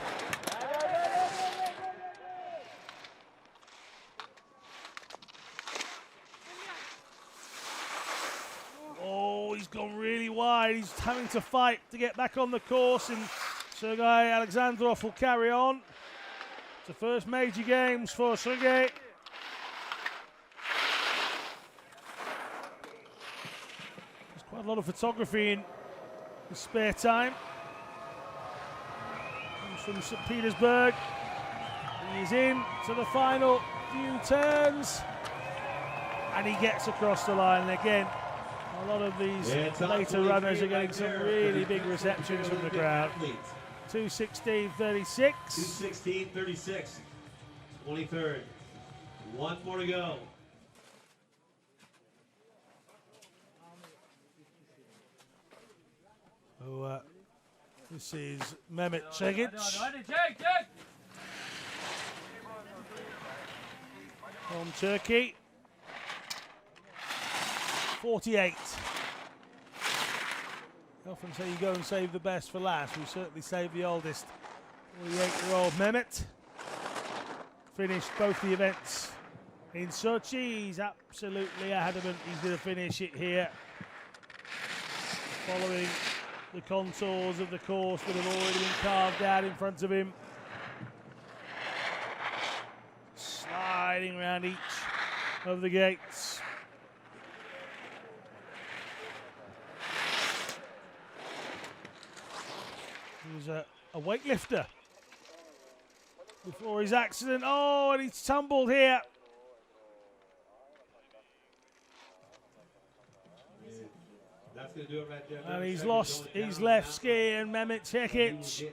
He's gone really wide. He's having to fight to get back on the course, and Sergei Alexandrov will carry on. It's the first major games for Sergei. There's quite a lot of photography in his spare time. Comes from St. Petersburg. He's in to the final few turns, and he gets across the line again. A lot of these later runners are getting some really big receptions from the crowd. 2:16.36. 2:16.36. 23rd. 1 more to go. So, this is Mehmet Cegic from Turkey. 48. I often say you go and save the best for last. We certainly saved the oldest. 48-year-old Mehmet. Finished both the events in Sochi. He's absolutely adamant he's going to finish it here, following the contours of the course that have already been carved out in front of him. Sliding around each of the gates. He was a weightlifter before his accident. Oh, and he's tumbled here. That's going to do do it right there. And he's lost his left ski, and Mehmet Cekic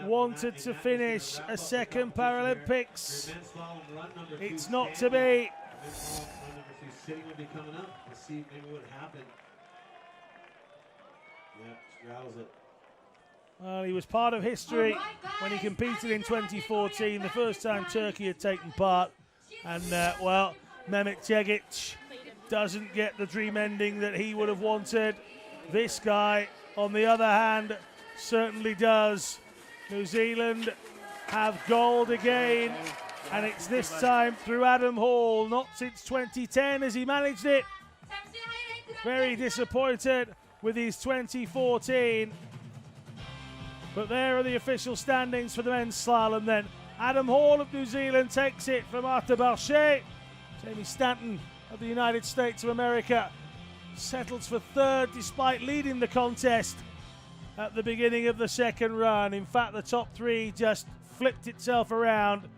wanted to finish a second Paralympics. It's not to be. Sitting would be coming up. Let's see maybe what happened. Yeah, straddles it. Well, he was part of history when he competed in 2014, the first time Turkey had taken part. And, well, Mehmet Cekic doesn't get the dream ending that he would have wanted. This guy, on the other hand, certainly does. New Zealand have gold again, and it's this time through Adam Hall, not since 2010 as he managed it. Very disappointed with his 2014. But there are the official standings for the men's slalom then. Adam Hall of New Zealand takes it from Arthur Barchet. Jamie Stanton of the United States of America settles for third despite leading the contest at the beginning of the second run. In fact, the top three just flipped itself around.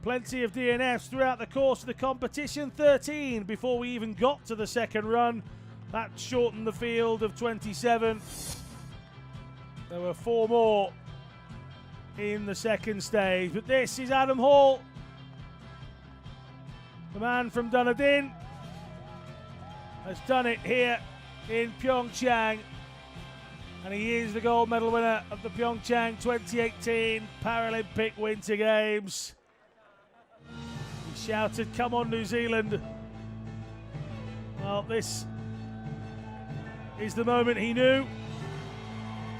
Plenty of DNFs throughout the course of the competition, 13 before we even got to the second run. That shortened the field of 27. There were 4 more in the second stage, but this is Adam Hall, the man from Dunedin, has done it here in PyeongChang, and he is the gold medal winner of the PyeongChang 2018 Paralympic Winter Games. He shouted, "Come on, New Zealand." Well, this is the moment he knew.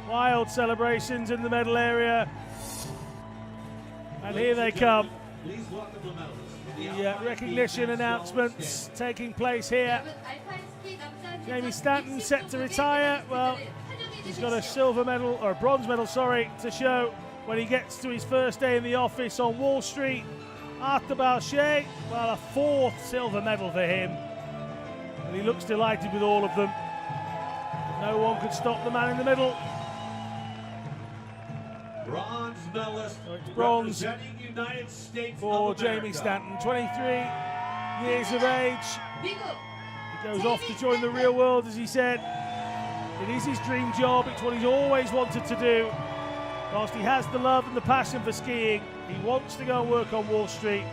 Wild celebrations in the medal area. And here they come. Please welcome the medalists. The recognition announcements taking place here. Jamie Stanton set to retire. Well, he's got a silver medal, or a bronze medal, sorry, to show when he gets to his first day in the office on Wall Street. Arthur Barchet, well, a 4th silver medal for him. And he looks delighted with all of them. No one could stop the man in the middle. Bronze medalist, So it's bronze representing United States for of Jamie America. Stanton, 23 years of age. He goes off to join the real world, as he said. It is his dream job. It's what he's always wanted to do. Whilst he has the love and the passion for skiing, he wants to go and work on Wall Street.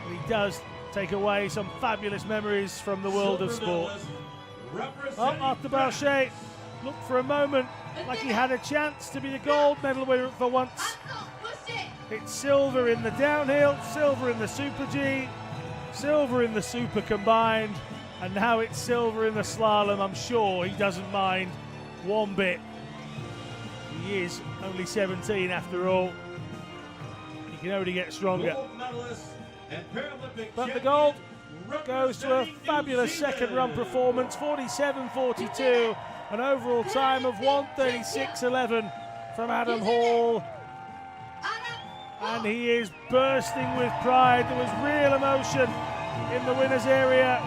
And he does take away some fabulous memories from the world of sport. Well, Arthur Barchet looked for a moment like he had a chance to be the gold medal winner for once. It's silver in the downhill, silver in the Super G, silver in the Super combined, and now it's silver in the slalom. I'm sure he doesn't mind one bit. He is only 17 after all. He can only get stronger. But the gold goes to a fabulous second run performance, 47.42, an overall time of 1:36.11 from Adam Hall. And he is bursting with pride. There was real emotion in the winners area.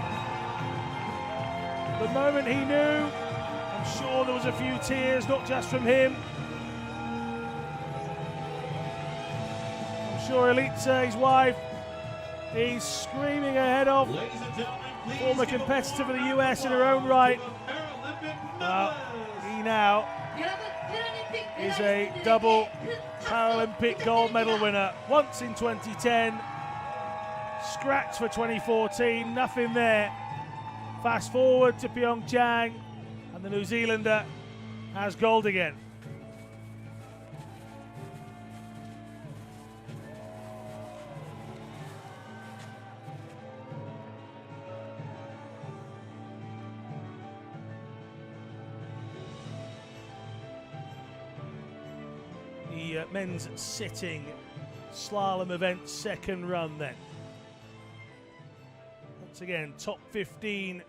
The moment he knew, I'm sure there was a few tears, not just from him. I'm sure Elitsa, his wife, he's screaming her head off. Former competitor for the US in her own right. He now is a double Paralympic gold medal winner. Once in 2010, scratch for 2014, nothing there. Fast forward to PyeongChang, and the New Zealander has gold again. The men's sitting slalom event second run then. Once again, top 15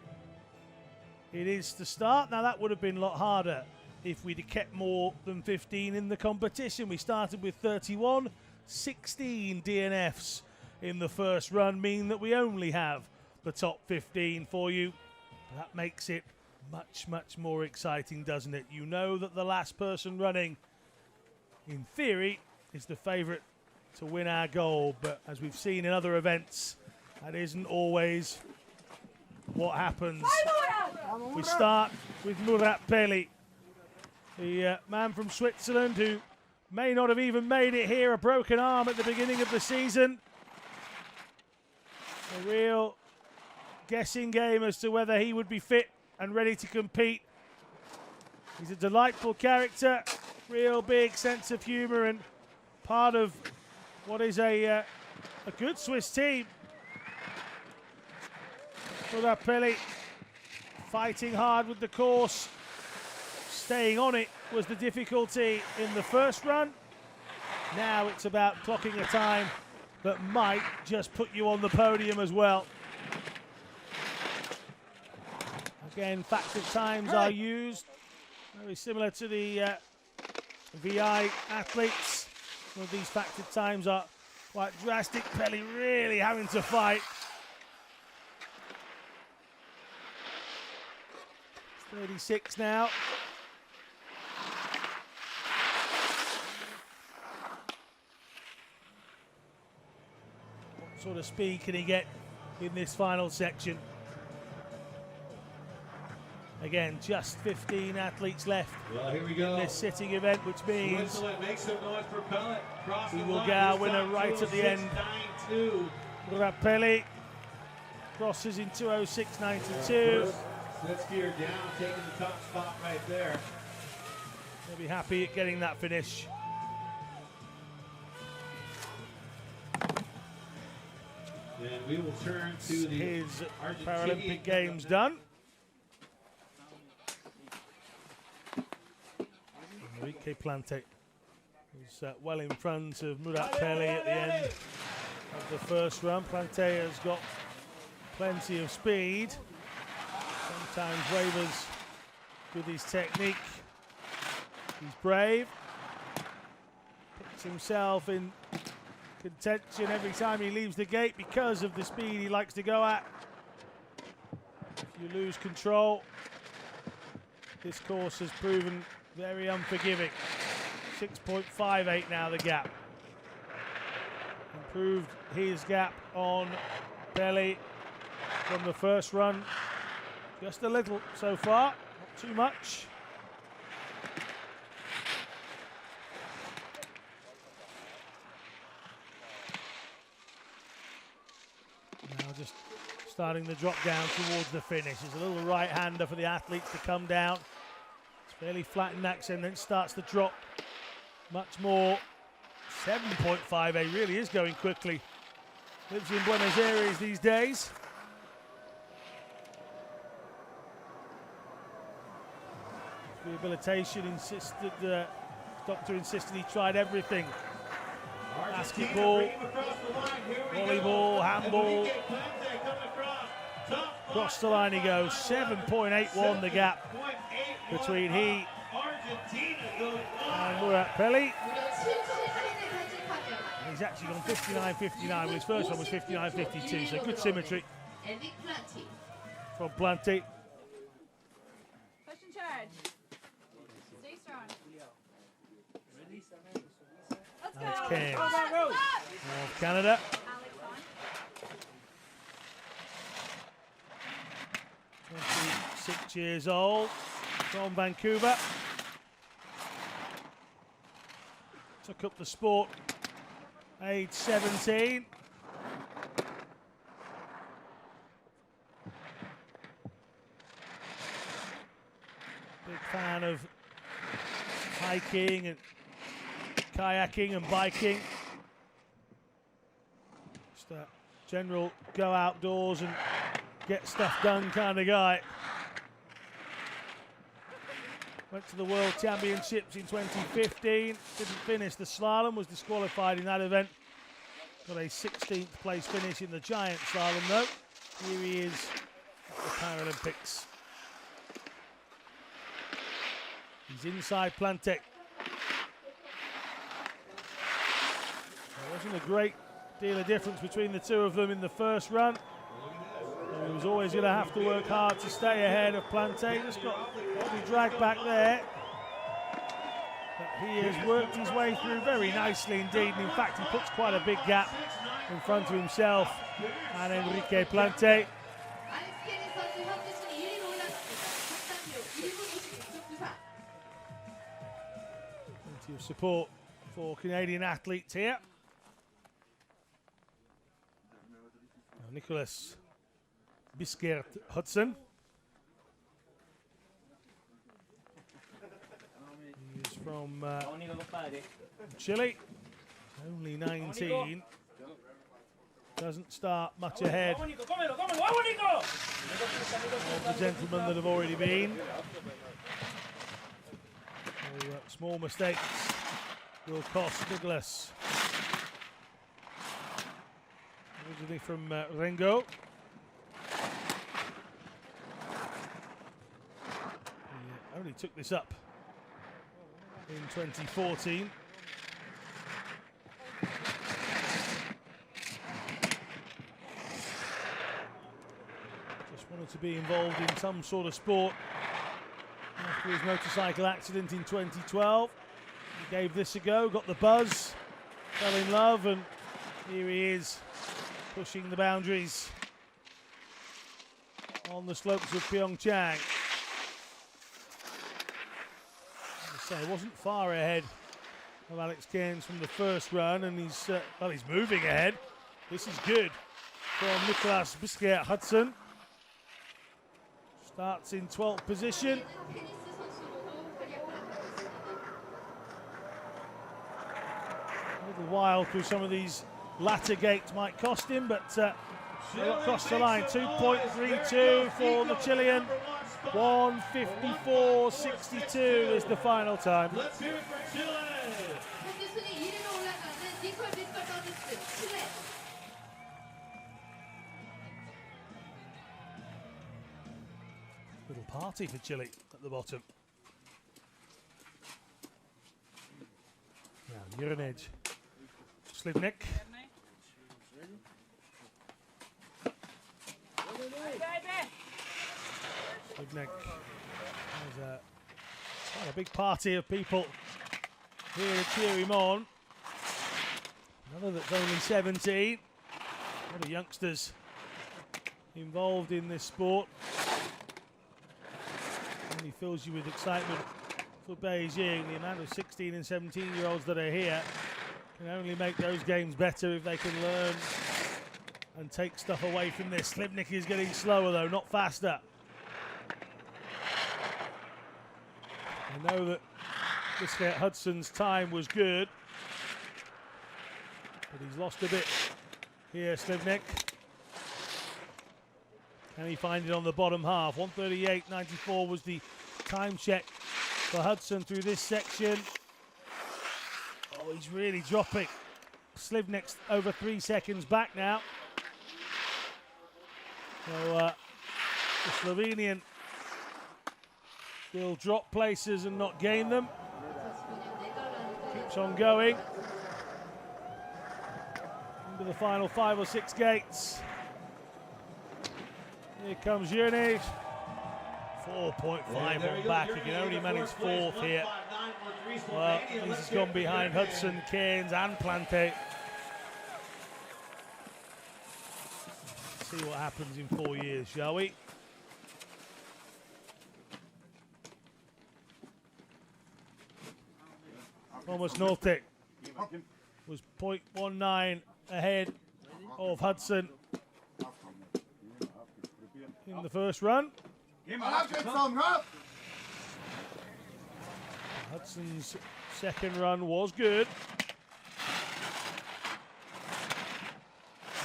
it is to start. Now that would have been a lot harder if we'd have kept more than 15 in the competition. We started with 31, 16 DNFs in the first run mean that we only have the top 15 for you. That makes it much, much more exciting, doesn't it? You know that the last person running, in theory, is the favourite to win our gold, but as we've seen in other events, that isn't always what happens. We start with Murat Peli, the man from Switzerland who may not have even made it here, a broken arm at the beginning of the season. A real guessing game as to whether he would be fit and ready to compete. He's a delightful character, real big sense of humour, and part of what is a good Swiss team. Murat Peli fighting hard with the course. Staying on it was the difficulty in the first run. Now it's about clocking a time that might just put you on the podium as well. Again, factored times are used, very similar to the VI athletes. Some of these factored times are quite drastic. Peli really having to fight. It's 36 now. What sort of speed can he get in this final section? Again, just 15 athletes left in this sitting event, which means we will get our winner right at the end. Murat Peli crosses in 2:06.92. Let's gear down, taking the top spot right there. He'll be happy at getting that finish. And we will turn to his Paralympic Games done. Enrique Plante, who's well in front of Murat Peli at the end of the first run. Plante has got plenty of speed. Sometimes wavers with his technique. He's brave. Puts himself in contention every time he leaves the gate because of the speed he likes to go at. If you lose control, this course has proven very unforgiving. 6.58 now the gap. Improved his gap on Peli from the first run. Just a little so far, not too much. Now just starting the drop down towards the finish. There's a little right-hander for the athletes to come down. It's fairly flat in action, then starts to drop much more. 7.58 really is going quickly. Lives in Buenos Aires these days. Rehabilitation insisted, doctor insisted he tried everything. Basketball, volleyball, handball. Across the line he goes. 7.81 the gap between he and Murat Peli. He's actually gone 59.59, but his first one was 59.52, so good symmetry from Plante. Push and charge. Stay strong. Let's go. That's Cairns of Canada. 26 years old, from Vancouver. Took up the sport age 17. Big fan of hiking and kayaking and biking. Just a general go outdoors and get stuff done kind of guy. Went to the World Championships in 2015. Didn't finish the slalom, was disqualified in that event. Got a 16th place finish in the giant slalom though. Here he is at the Paralympics. He's inside Plante. There wasn't a great deal of difference between the two of them in the first run. He was always going to have to work hard to stay ahead of Plante. Just got to be dragged back there. But he has worked his way through very nicely indeed. And in fact, he puts quite a big gap in front of himself and Enrique Plante. Plenty of support for Canadian athletes here. Now Nicholas Biskert Hudson. He's from Chile, only 19. Doesn't start much ahead of the gentlemen that have already been. So, small mistakes will cost Nicholas. Originally from Rengo. He only took this up in 2014. Just wanted to be involved in some sort of sport after his motorcycle accident in 2012. He gave this a go, got the buzz, fell in love, and here he is pushing the boundaries on the slopes of PyeongChang. He wasn't far ahead of Alex Cairns from the first run, and he's moving ahead. This is good from Nicholas Biskert Hudson. Starts in 12th position. A little while through some of these latter gates might cost him, but across the line, 2.32 for the Chilean. 1:54.62 is the final time. Let's hear it for Chile. Little party for Chile at the bottom. Now, Jurinage. Slivnik. Slivnik has quite a big party of people here to cheer him on. Another that's only 17. A lot of youngsters involved in this sport. Only fills you with excitement for Beijing. The amount of 16 and 17-year-olds that are here can only make those games better if they can learn and take stuff away from this. Slivnik is getting slower though, not faster. I know that Biskert Hudson's time was good, but he's lost a bit here, Slivnik. Can he find it on the bottom half? 1:38.94 was the time check for Hudson through this section. Oh, he's really dropping. Slivnik's over 3 seconds back now. So the Slovenian will drop places and not gain them. Keeps on going. Into the final 5 or 6 gates. Here comes Jurnic. 4.51 back. He can only manage 4th here. Well, he's gone behind Hudson, Cairns and Plante. See what happens in 4 years, shall we? Thomas Nolte was 0.19 ahead of Hudson in the first run. Hudson's second run was good.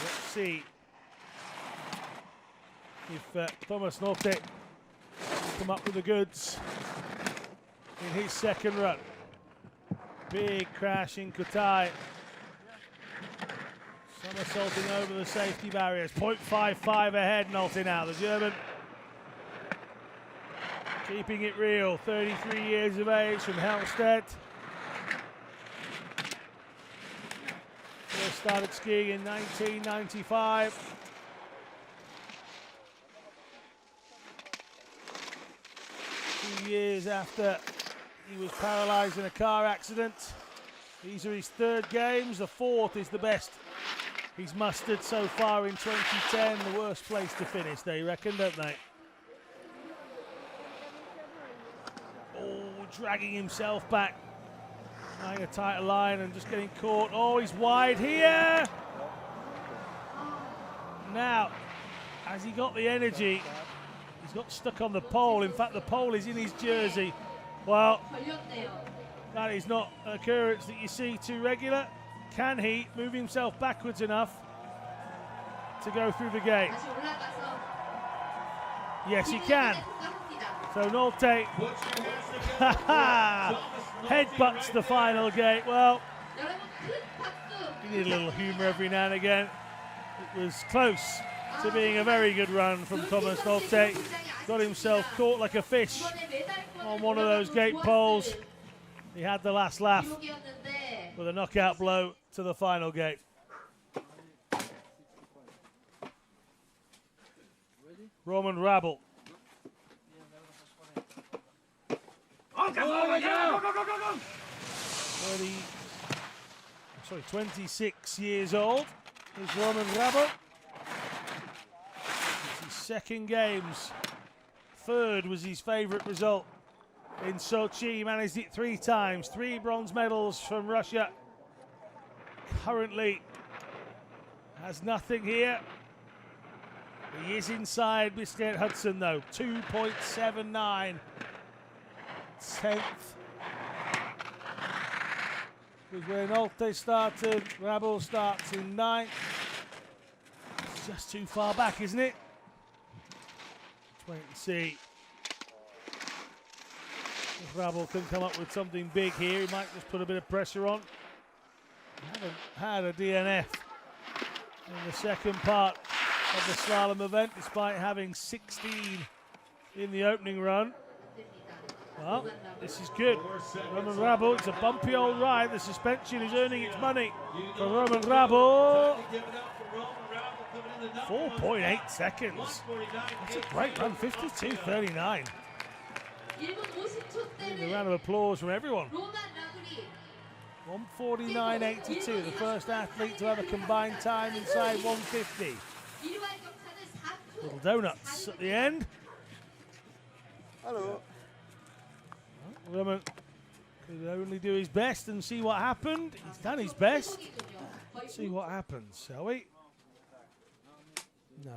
Let's see if Thomas Nolte can come up with the goods in his second run. Big crash in Kutai. Somersaulting over the safety barriers. 0.55 ahead, Nolte now. The German keeping it real. 33 years of age from Helmstedt. First started skiing in 1995. Years after he was paralysed in a car accident. These are his 3rd games. The 4th is the best he's mustered so far in 2010. The worst place to finish, they reckon, don't they? Oh, dragging himself back Trying a tighter line and just getting caught. Oh, he's wide here. Now, has he got the energy? He's got stuck on the pole. In fact, the pole is in his jersey. Well, 걸렸네요. that is not an occurrence that you see too regular. Can he move himself backwards enough to go through the gate? 다시 올라가서 Yes, he can. 통과합니다. So Nolte Put your hands together. headbutts the final gate. Well, 여러분 큰 박수. you need a little humour every now and again. It was close to being a very good run from Thomas Nolte. Got himself caught like a fish on one of those gate poles. He had the last laugh 기록이었는데 with a knockout blow to the final gate. Roman Rabel. Oh, go, 26 years old is Roman Rabel. It's his second games. Third was his favourite result in Sochi. He managed it 3 times. 3 bronze medals from Russia. Currently has nothing here. He is inside Biscayne Hudson though. 2.79. 10th. Was where Nolte started. Rabel starts in 9th. It's just too far back, isn't it? Wait and see if Rabel can come up with something big here. He might just put a bit of pressure on. He haven't had a DNF in the second part of the slalom event, despite having 16 in the opening run. Well, this is good. Roman Rabel, it's a bumpy old ride. The suspension is earning its money for Roman Rabel. 4.8 seconds. That's a great run, 52.39. 1분 50초 A round of applause from everyone. 로만 라굴이 149.82, the first athlete to have a combined time inside 150. 1위와의 격차는 4초. Little donuts at the end. Hello. Roman could only do his best and see what happened. He's done his best. Let's see what happens, shall we?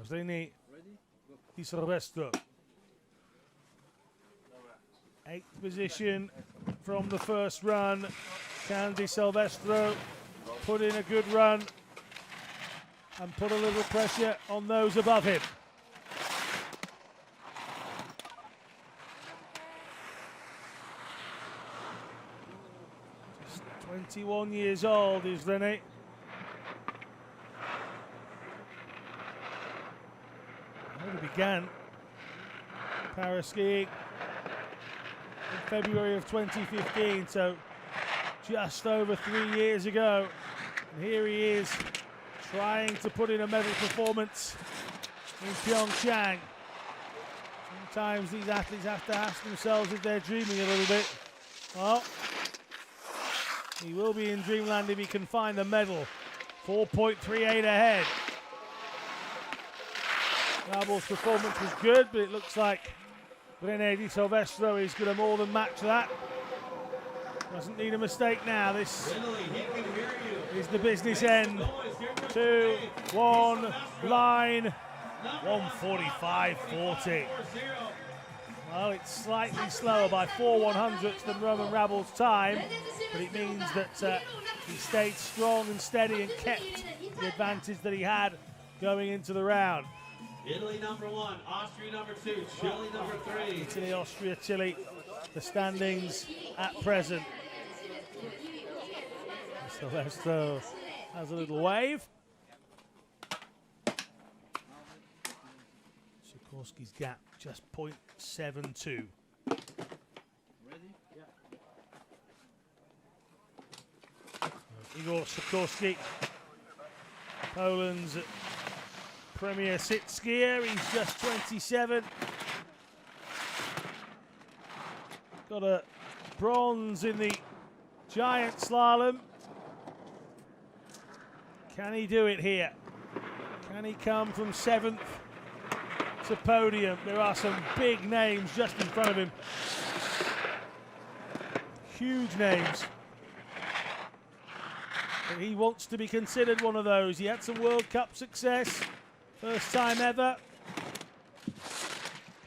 Zrini Di Silvestro. 8th position from the first run. Can Di Silvestro put in a good run and put a little pressure on those above him? Just 21 years old is Zrini. He began para skiing in February of 2015, so just over 3 years ago. And here he is trying to put in a medal performance in PyeongChang. Sometimes these athletes have to ask themselves if they're dreaming a little bit. Well, he will be in dreamland if he can find a medal. 4.38 ahead. Rabel's performance was good, but it looks like René Di Silvestro is going to more than match that. Doesn't need a mistake now. This is the business end. 2, 1, line. 1:45.40. Well, it's slightly slower by 4/100ths than Roman Rabel's time, but it means that he stayed strong and steady and kept the advantage that he had going into the round. Italy number 1, Austria number 2, Chile number 3. Italy, Austria, Chile, the standings at present. Silvestro has a little wave. Sikorsky's gap just 0.72. Igor Sikorsky, Poland's premier sit skier, he's just 27. Got a bronze in the giant slalom. Can he do it here? Can he come from 7th to podium? There are some big names just in front of him. Huge names. But he wants to be considered one of those. He had some World Cup success. First time ever.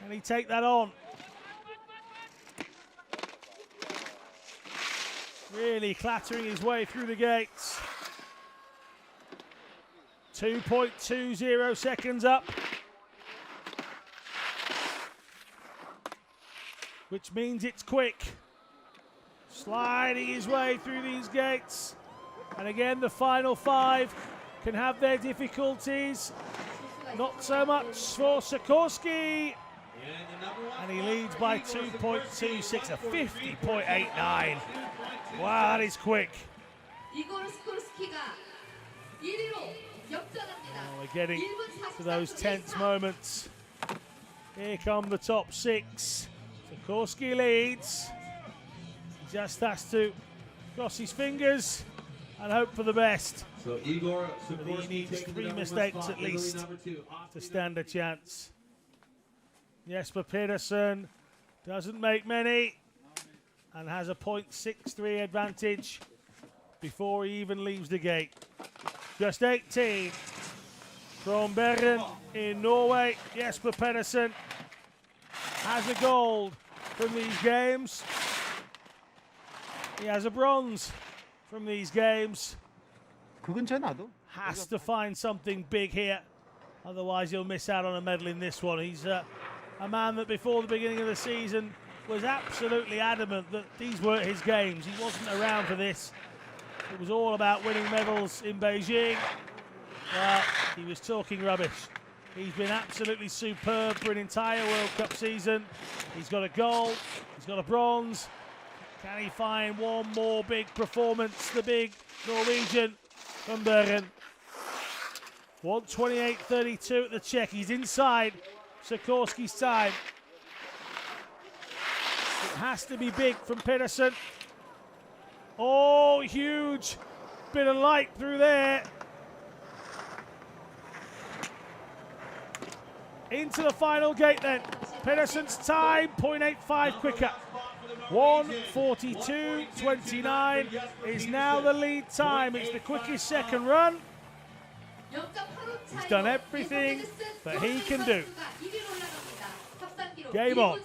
Can he take that on? Really clattering his way through the gates. 2.20 seconds up. Which means it's quick. Sliding his way through these gates. And again, the final 5 can have their difficulties. Not so much for Sikorsky. And he leads by 2.26, a 50.89. Wow, that is quick. Oh, we're getting to those tense moments. Here come the top 6. Sikorsky leads. He just has to cross his fingers and hope for the best. So Igor But he needs 3 mistakes at least to stand a chance. Jesper Pedersen doesn't make many and has a 0.63 advantage before he even leaves the gate. Just 18 from Bergen in Norway. Jesper Pedersen has a gold from these games. He has a bronze from these games. Has to find something big here, otherwise he'll miss out on a medal in this one. He's a man that before the beginning of the season was absolutely adamant that these weren't his games. He wasn't around for this. It was all about winning medals in Beijing. Well, he was talking rubbish. He's been absolutely superb for an entire World Cup season. He's got a gold, he's got a bronze. Can he find one more big performance? The big Norwegian from Bergen. 1:28.32 at the check. He's inside Sikorsky's time. It has to be big from Pedersen. Oh, huge bit of light through there. Into the final gate then. Pedersen's time, 0.85 quicker. 1:42.29 is now the lead time. It's the quickest second run. He's done everything that he can do. Game on.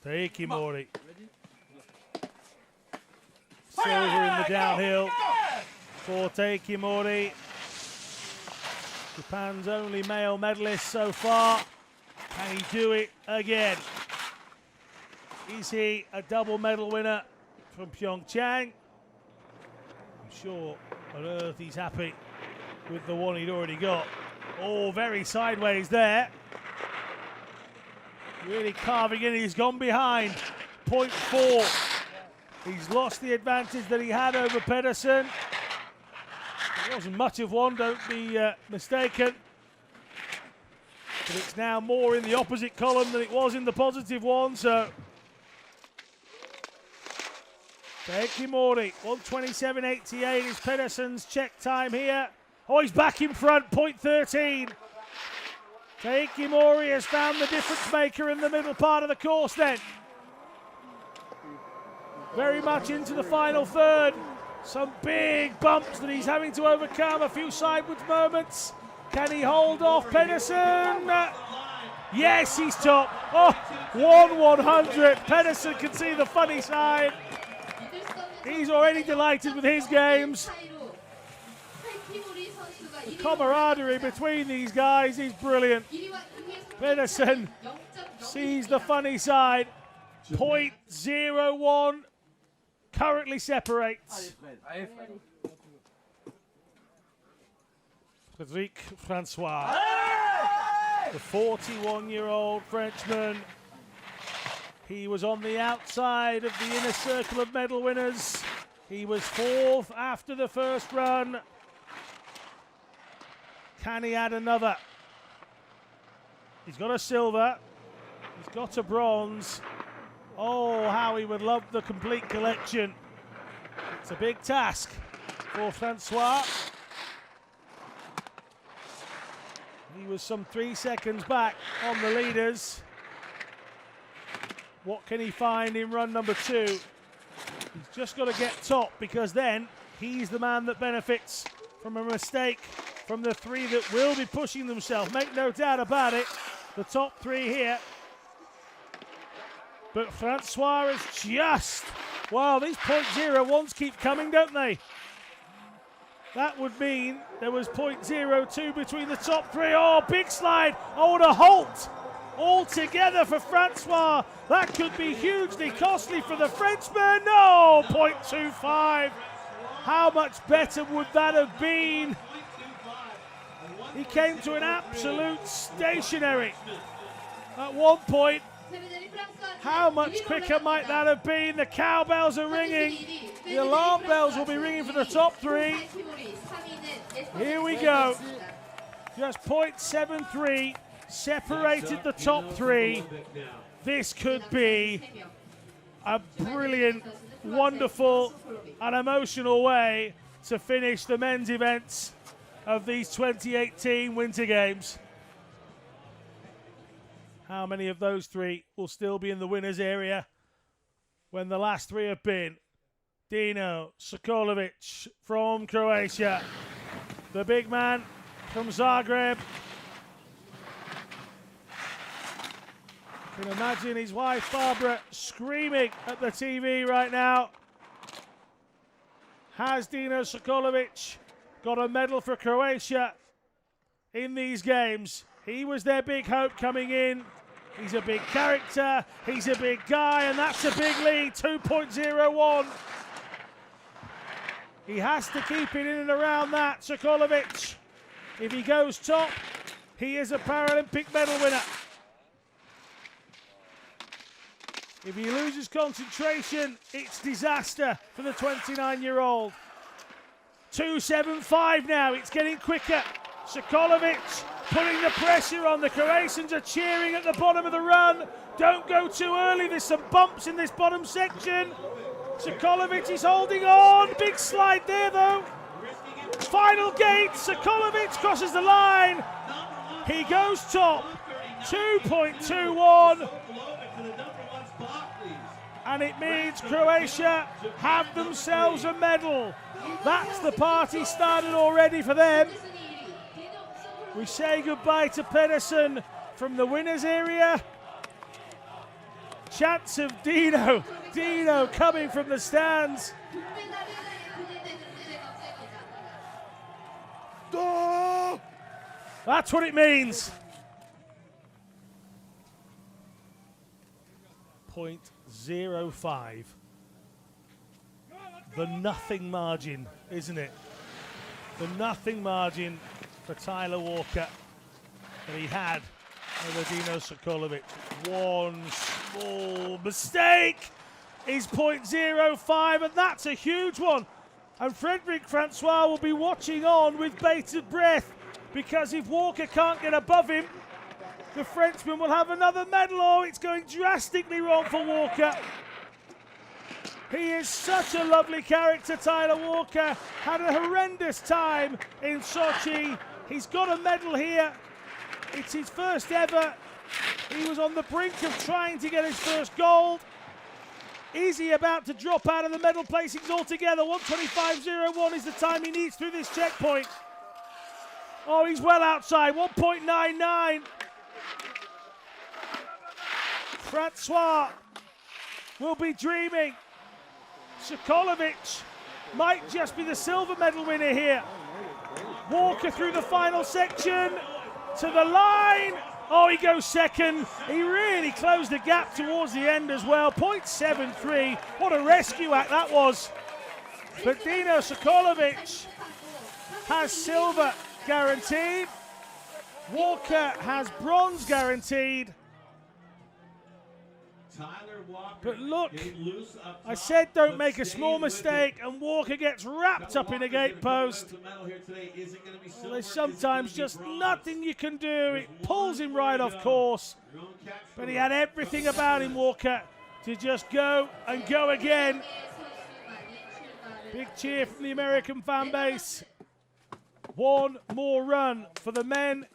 Taiki Mori. Silver in the downhill for Taiki Mori. Japan's only male medalist so far. Can he do it again? Is he a double medal winner from PyeongChang? I'm sure on earth he's happy with the one he'd already got. Oh, very sideways there. Really carving in. He's gone behind. 0.4. He's lost the advantage that he had over Pedersen. It wasn't much of one, don't be mistaken. But it's now more in the opposite column than it was in the positive one, so. Taiki Mori, 1:27.88 is Pedersen's check time here. Oh, he's back in front, 0.13. Taiki Mori has found the difference maker in the middle part of the course then. Very much into the final third. Some big bumps that he's having to overcome, a few sideways moments. Can he hold off Pedersen? Yes, he's top. Oh, 1:100. Pedersen can see the funny side. He's already delighted with his games. The camaraderie between these guys is brilliant. Pedersen sees the funny side. 0.01 currently separates. Frederic Francois, the 41-year-old Frenchman. He was on the outside of the inner circle of medal winners. He was 4th after the first run. Can he add another? He's got a silver. He's got a bronze. Oh, how he would love the complete collection. It's a big task for Francois. He was some 3 seconds back on the leaders. What can he find in run number 2? He's just got to get top, because then he's the man that benefits from a mistake from the 3 that will be pushing themselves. Make no doubt about it. The top 3 here. But Francois is just... Wow, these .01s keep coming, don't they? That would mean there was .02 between the top 3. Oh, big slide. Oh, and a halt altogether for Francois. That could be hugely costly for the Frenchman. No, .25. How much better would that have been? He came to an absolute stationary at one point. How much quicker might that have been? The cowbells are ringing. The alarm bells will be ringing for the top 3. Here we go. Just .73 separated the top 3. This could be a brilliant, wonderful and emotional way to finish the men's events of these 2018 Winter Games. How many of those 3 will still be in the winners area when the last 3 have been? Dino, Sokolovic from Croatia, the big man from Zagreb. You can imagine his wife Barbara screaming at the TV right now. Has Dino Sokolovic got a medal for Croatia in these games? He was their big hope coming in. He's a big character, he's a big guy, and that's a big lead, 2.01. He has to keep it in and around that, Sokolovic. If he goes top, he is a Paralympic medal winner. If he loses concentration, it's disaster for the 29-year-old. 2.75 now, it's getting quicker. Sokolovic putting the pressure on. The Croatians are cheering at the bottom of the run. Don't go too early, there's some bumps in this bottom section. Sokolovic is holding on. Big slide there though. Final gate, Sokolovic crosses the line. He goes top, 2.21. And it means Croatia have themselves a medal. That's the party started already for them. We say goodbye to Pedersen from the winners area. Chants of Dino. Dino coming from the stands. Oh, that's what it means. 0.05. The nothing margin, isn't it? The nothing margin for Tyler Walker that he had over Dino Sokolovic. One small mistake is 0.05, and that's a huge one. And Frederic Francois will be watching on with bated breath, because if Walker can't get above him, the Frenchman will have another medal. Oh, it's going drastically wrong for Walker. He is such a lovely character, Tyler Walker. Had a horrendous time in Sochi. He's got a medal here. It's his first ever. He was on the brink of trying to get his first gold. Is he about to drop out of the medal placings altogether? 1:25.01 is the time he needs through this checkpoint. Oh, he's well outside, 1.99. Francois will be dreaming. Sokolovic might just be the silver medal winner here. Walker through the final section to the line. Oh, he goes second. He really closed the gap towards the end as well. 0.73. What a rescue act that was. But Dino Sokolovic has silver guaranteed. Walker has bronze guaranteed. But look, I said don't make a small mistake, and Walker gets wrapped up in a gate post. Well, there's sometimes just nothing you can do. It pulls him right off course. But he had everything about him, Walker, to just go and go again. Big cheer from the American fan base. One more run for the men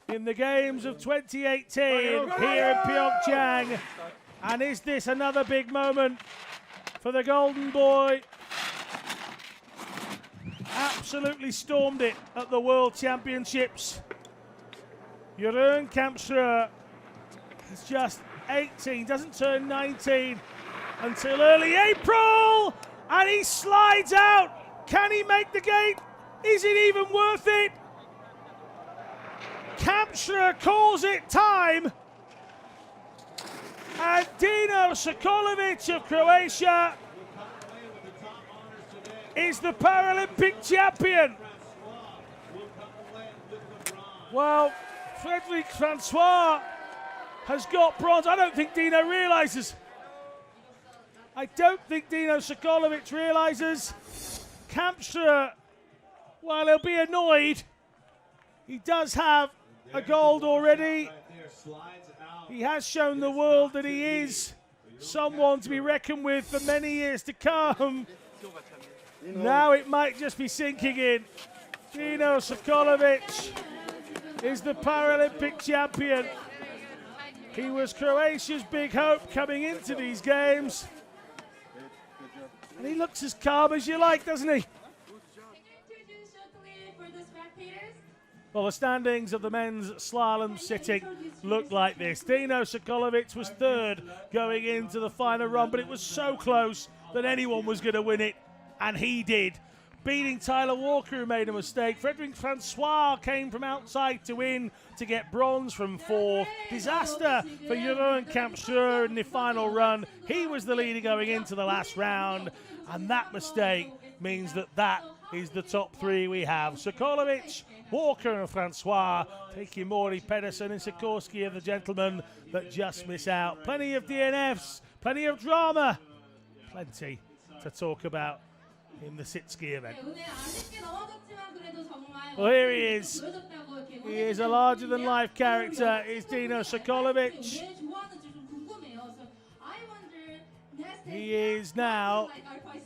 in the Games of 2018 here in PyeongChang. And is this another big moment for the Golden Boy? Absolutely stormed it at the World Championships. Jeroen Kampschreur is just 18, doesn't turn 19 until early April, and he slides out. Can he make the gate? Is it even worth it? Kampschreur calls it time, and Dino Sokolovic of Croatia is the Paralympic champion. Well, Frederic Francois has got bronze. I don't think Dino realises. I don't think Dino Sokolovic realises. Kampschreur, while he'll be annoyed, he does have a gold already. He has shown the world that he is someone to be reckoned with for many years to come. Now it might just be sinking in. Dino Sokolovic is the Paralympic champion. He was Croatia's big hope coming into these games. And he looks as calm as you like, doesn't he? Well, the standings of the men's slalom sitting look like this. Dino Sokolovic was third going into the final run, but it was so close that anyone was going to win it, and he did. Beating Tyler Walker, who made a mistake. Frederic Francois came from outside to win to get bronze from fourth. Disaster for Jeroen Kampschreur in the final run. He was the leader going into the last round, and that mistake means that is the top three we have. Sokolovic, Walker and Francois, taking Mori Pedersen and Sikorsky are the gentlemen that just miss out. Plenty of DNFs, plenty of drama, plenty to talk about in the sit ski event. Well, here he is. He is a larger-than-life character. Is Dino Sokolovic. He is now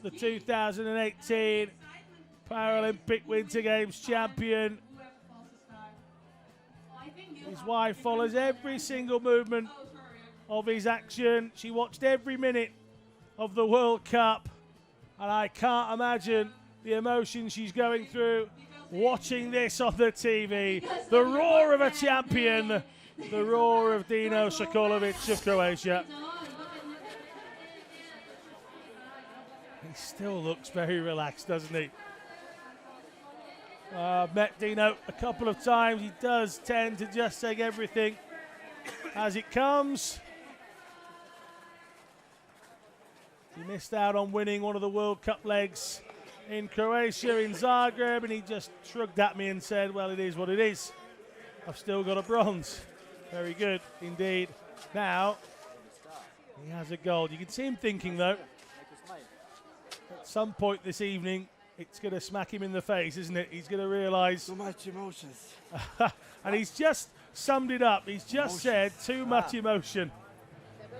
the 2018 Paralympic Winter Games champion. His wife follows every single movement of his action. She watched every minute of the World Cup, and I can't imagine the emotion she's going through watching this on the TV. The roar of a champion, the roar of Dino Sokolovic of Croatia. He still looks very relaxed, doesn't he? I've met Dino a couple of times. He does tend to just take everything as it comes. He missed out on winning one of the World Cup legs in Croatia, in Zagreb, and he just shrugged at me and said, well, it is what it is. I've still got a bronze. Very good indeed. Now, he has a gold. You can see him thinking, though, at some point this evening, it's going to smack him in the face, isn't it? He's going to realise. Too much emotions. And he's just summed it up. He's just said too much emotion.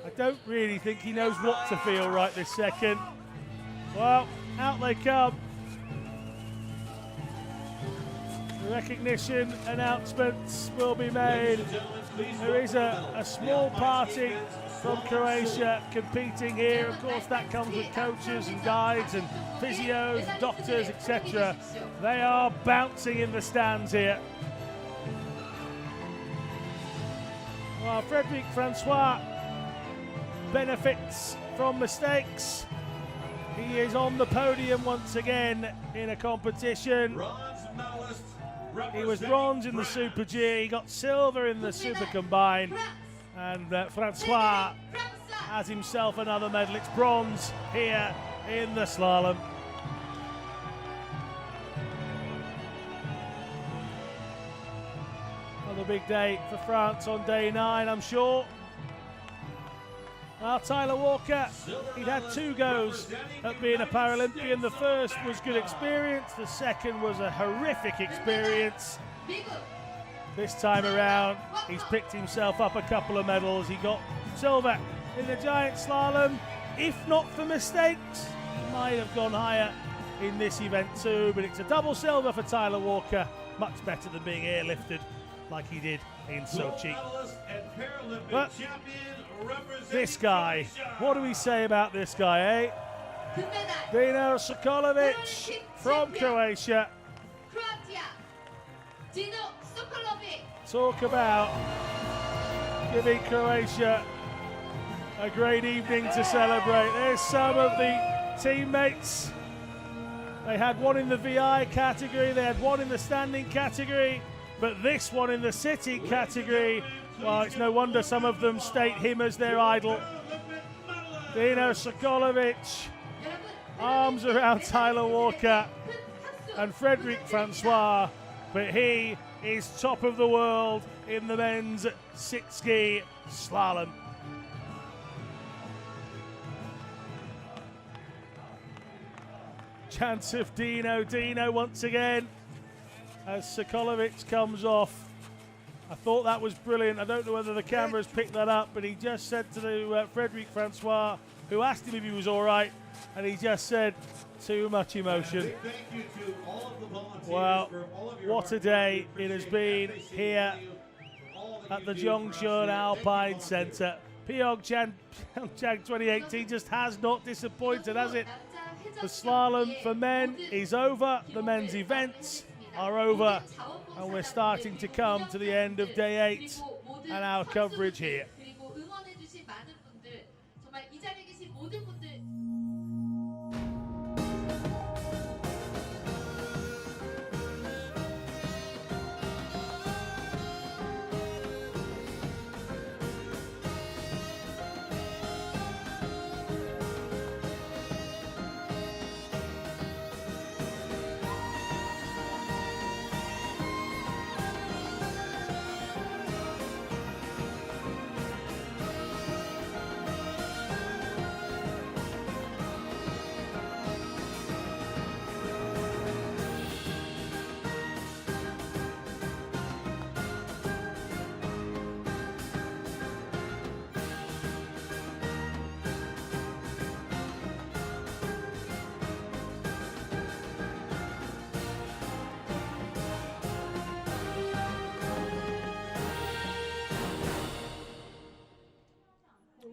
I don't really think he knows what to feel right this second. Well, out they come. The recognition announcements will be made. There is a small party from Croatia competing here. Of course, that comes with coaches and guides and physios, doctors, etc. They are bouncing in the stands here. Well, Frederic Francois benefits from mistakes. He is on the podium once again in a competition. He was bronze in the Super G, he got silver in the Super Combined, and Francois has himself another medal. It's bronze here in the slalom. Another big day for France on day 9, I'm sure. Now, Tyler Walker, he'd had 2 goes at being a Paralympian. The first was good experience, the second was a horrific experience. This time around, he's picked himself up a couple of medals. He got silver in the giant slalom. If not for mistakes, he might have gone higher in this event too, but it's a double silver for Tyler Walker. Much better than being airlifted like he did in Sochi. But this guy, what do we say about this guy, eh? Dino Sokolovic from Croatia. Dino Sokolovic. Talk about giving Croatia a great evening to celebrate. There's some of the teammates. They had one in the VI category, they had one in the standing category, but this one in the city category, well, it's no wonder some of them state him as their idol. Dino Sokolovic, arms around Tyler Walker and Frederic Francois, but he is top of the world in the men's 6-ski slalom. Chance of Dino once again as Sokolovic comes off. I thought that was brilliant. I don't know whether the cameras picked that up, but he just said to the Frederic Francois, who asked him if he was all right, and he just said, too much emotion. Well, what a day it has been here at the Jeongseon Alpine Centre. PyeongChang 2018 just has not disappointed, has it? The slalom for men is over, the men's events are over, and we're starting to come to the end of day 8 and our coverage here.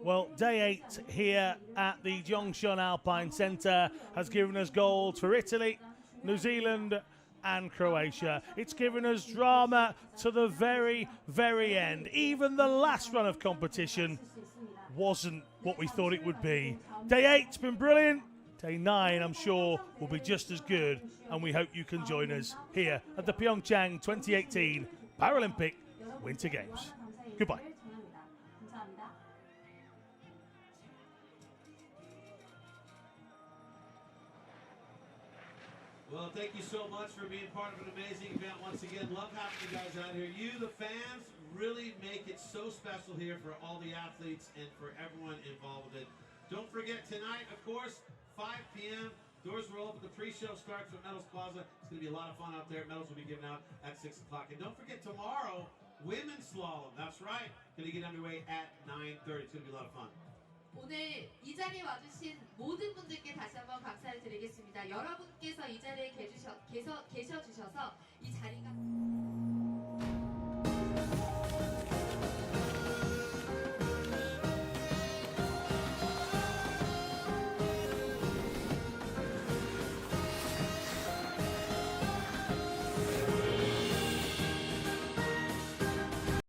Well, day 8 here at the Jeongseon Alpine Centre has given us gold for Italy, New Zealand and Croatia. It's given us drama to the very, very end. Even the last run of competition wasn't what we thought it would be. Day 8's been brilliant. Day 9, I'm sure, will be just as good, and we hope you can join us here at the PyeongChang 2018 Paralympic Winter Games. Goodbye. Well, thank you so much for being part of an amazing event once again. Love having you guys out here. You, the fans, really make it so special here for all the athletes and for everyone involved with it. Don't forget tonight, of course, 5 p.m. Doors will open. The pre-show starts at Medals Plaza. It's going to be a lot of fun out there. Medals will be given out at 6 o'clock. And don't forget tomorrow, women's slalom. That's right. Going to get underway at 9:30. It's going to be a lot of fun. 오늘 이 자리에 와주신 모든 분들께 다시 한번 감사를 드리겠습니다. 여러분께서 이 자리에 계셔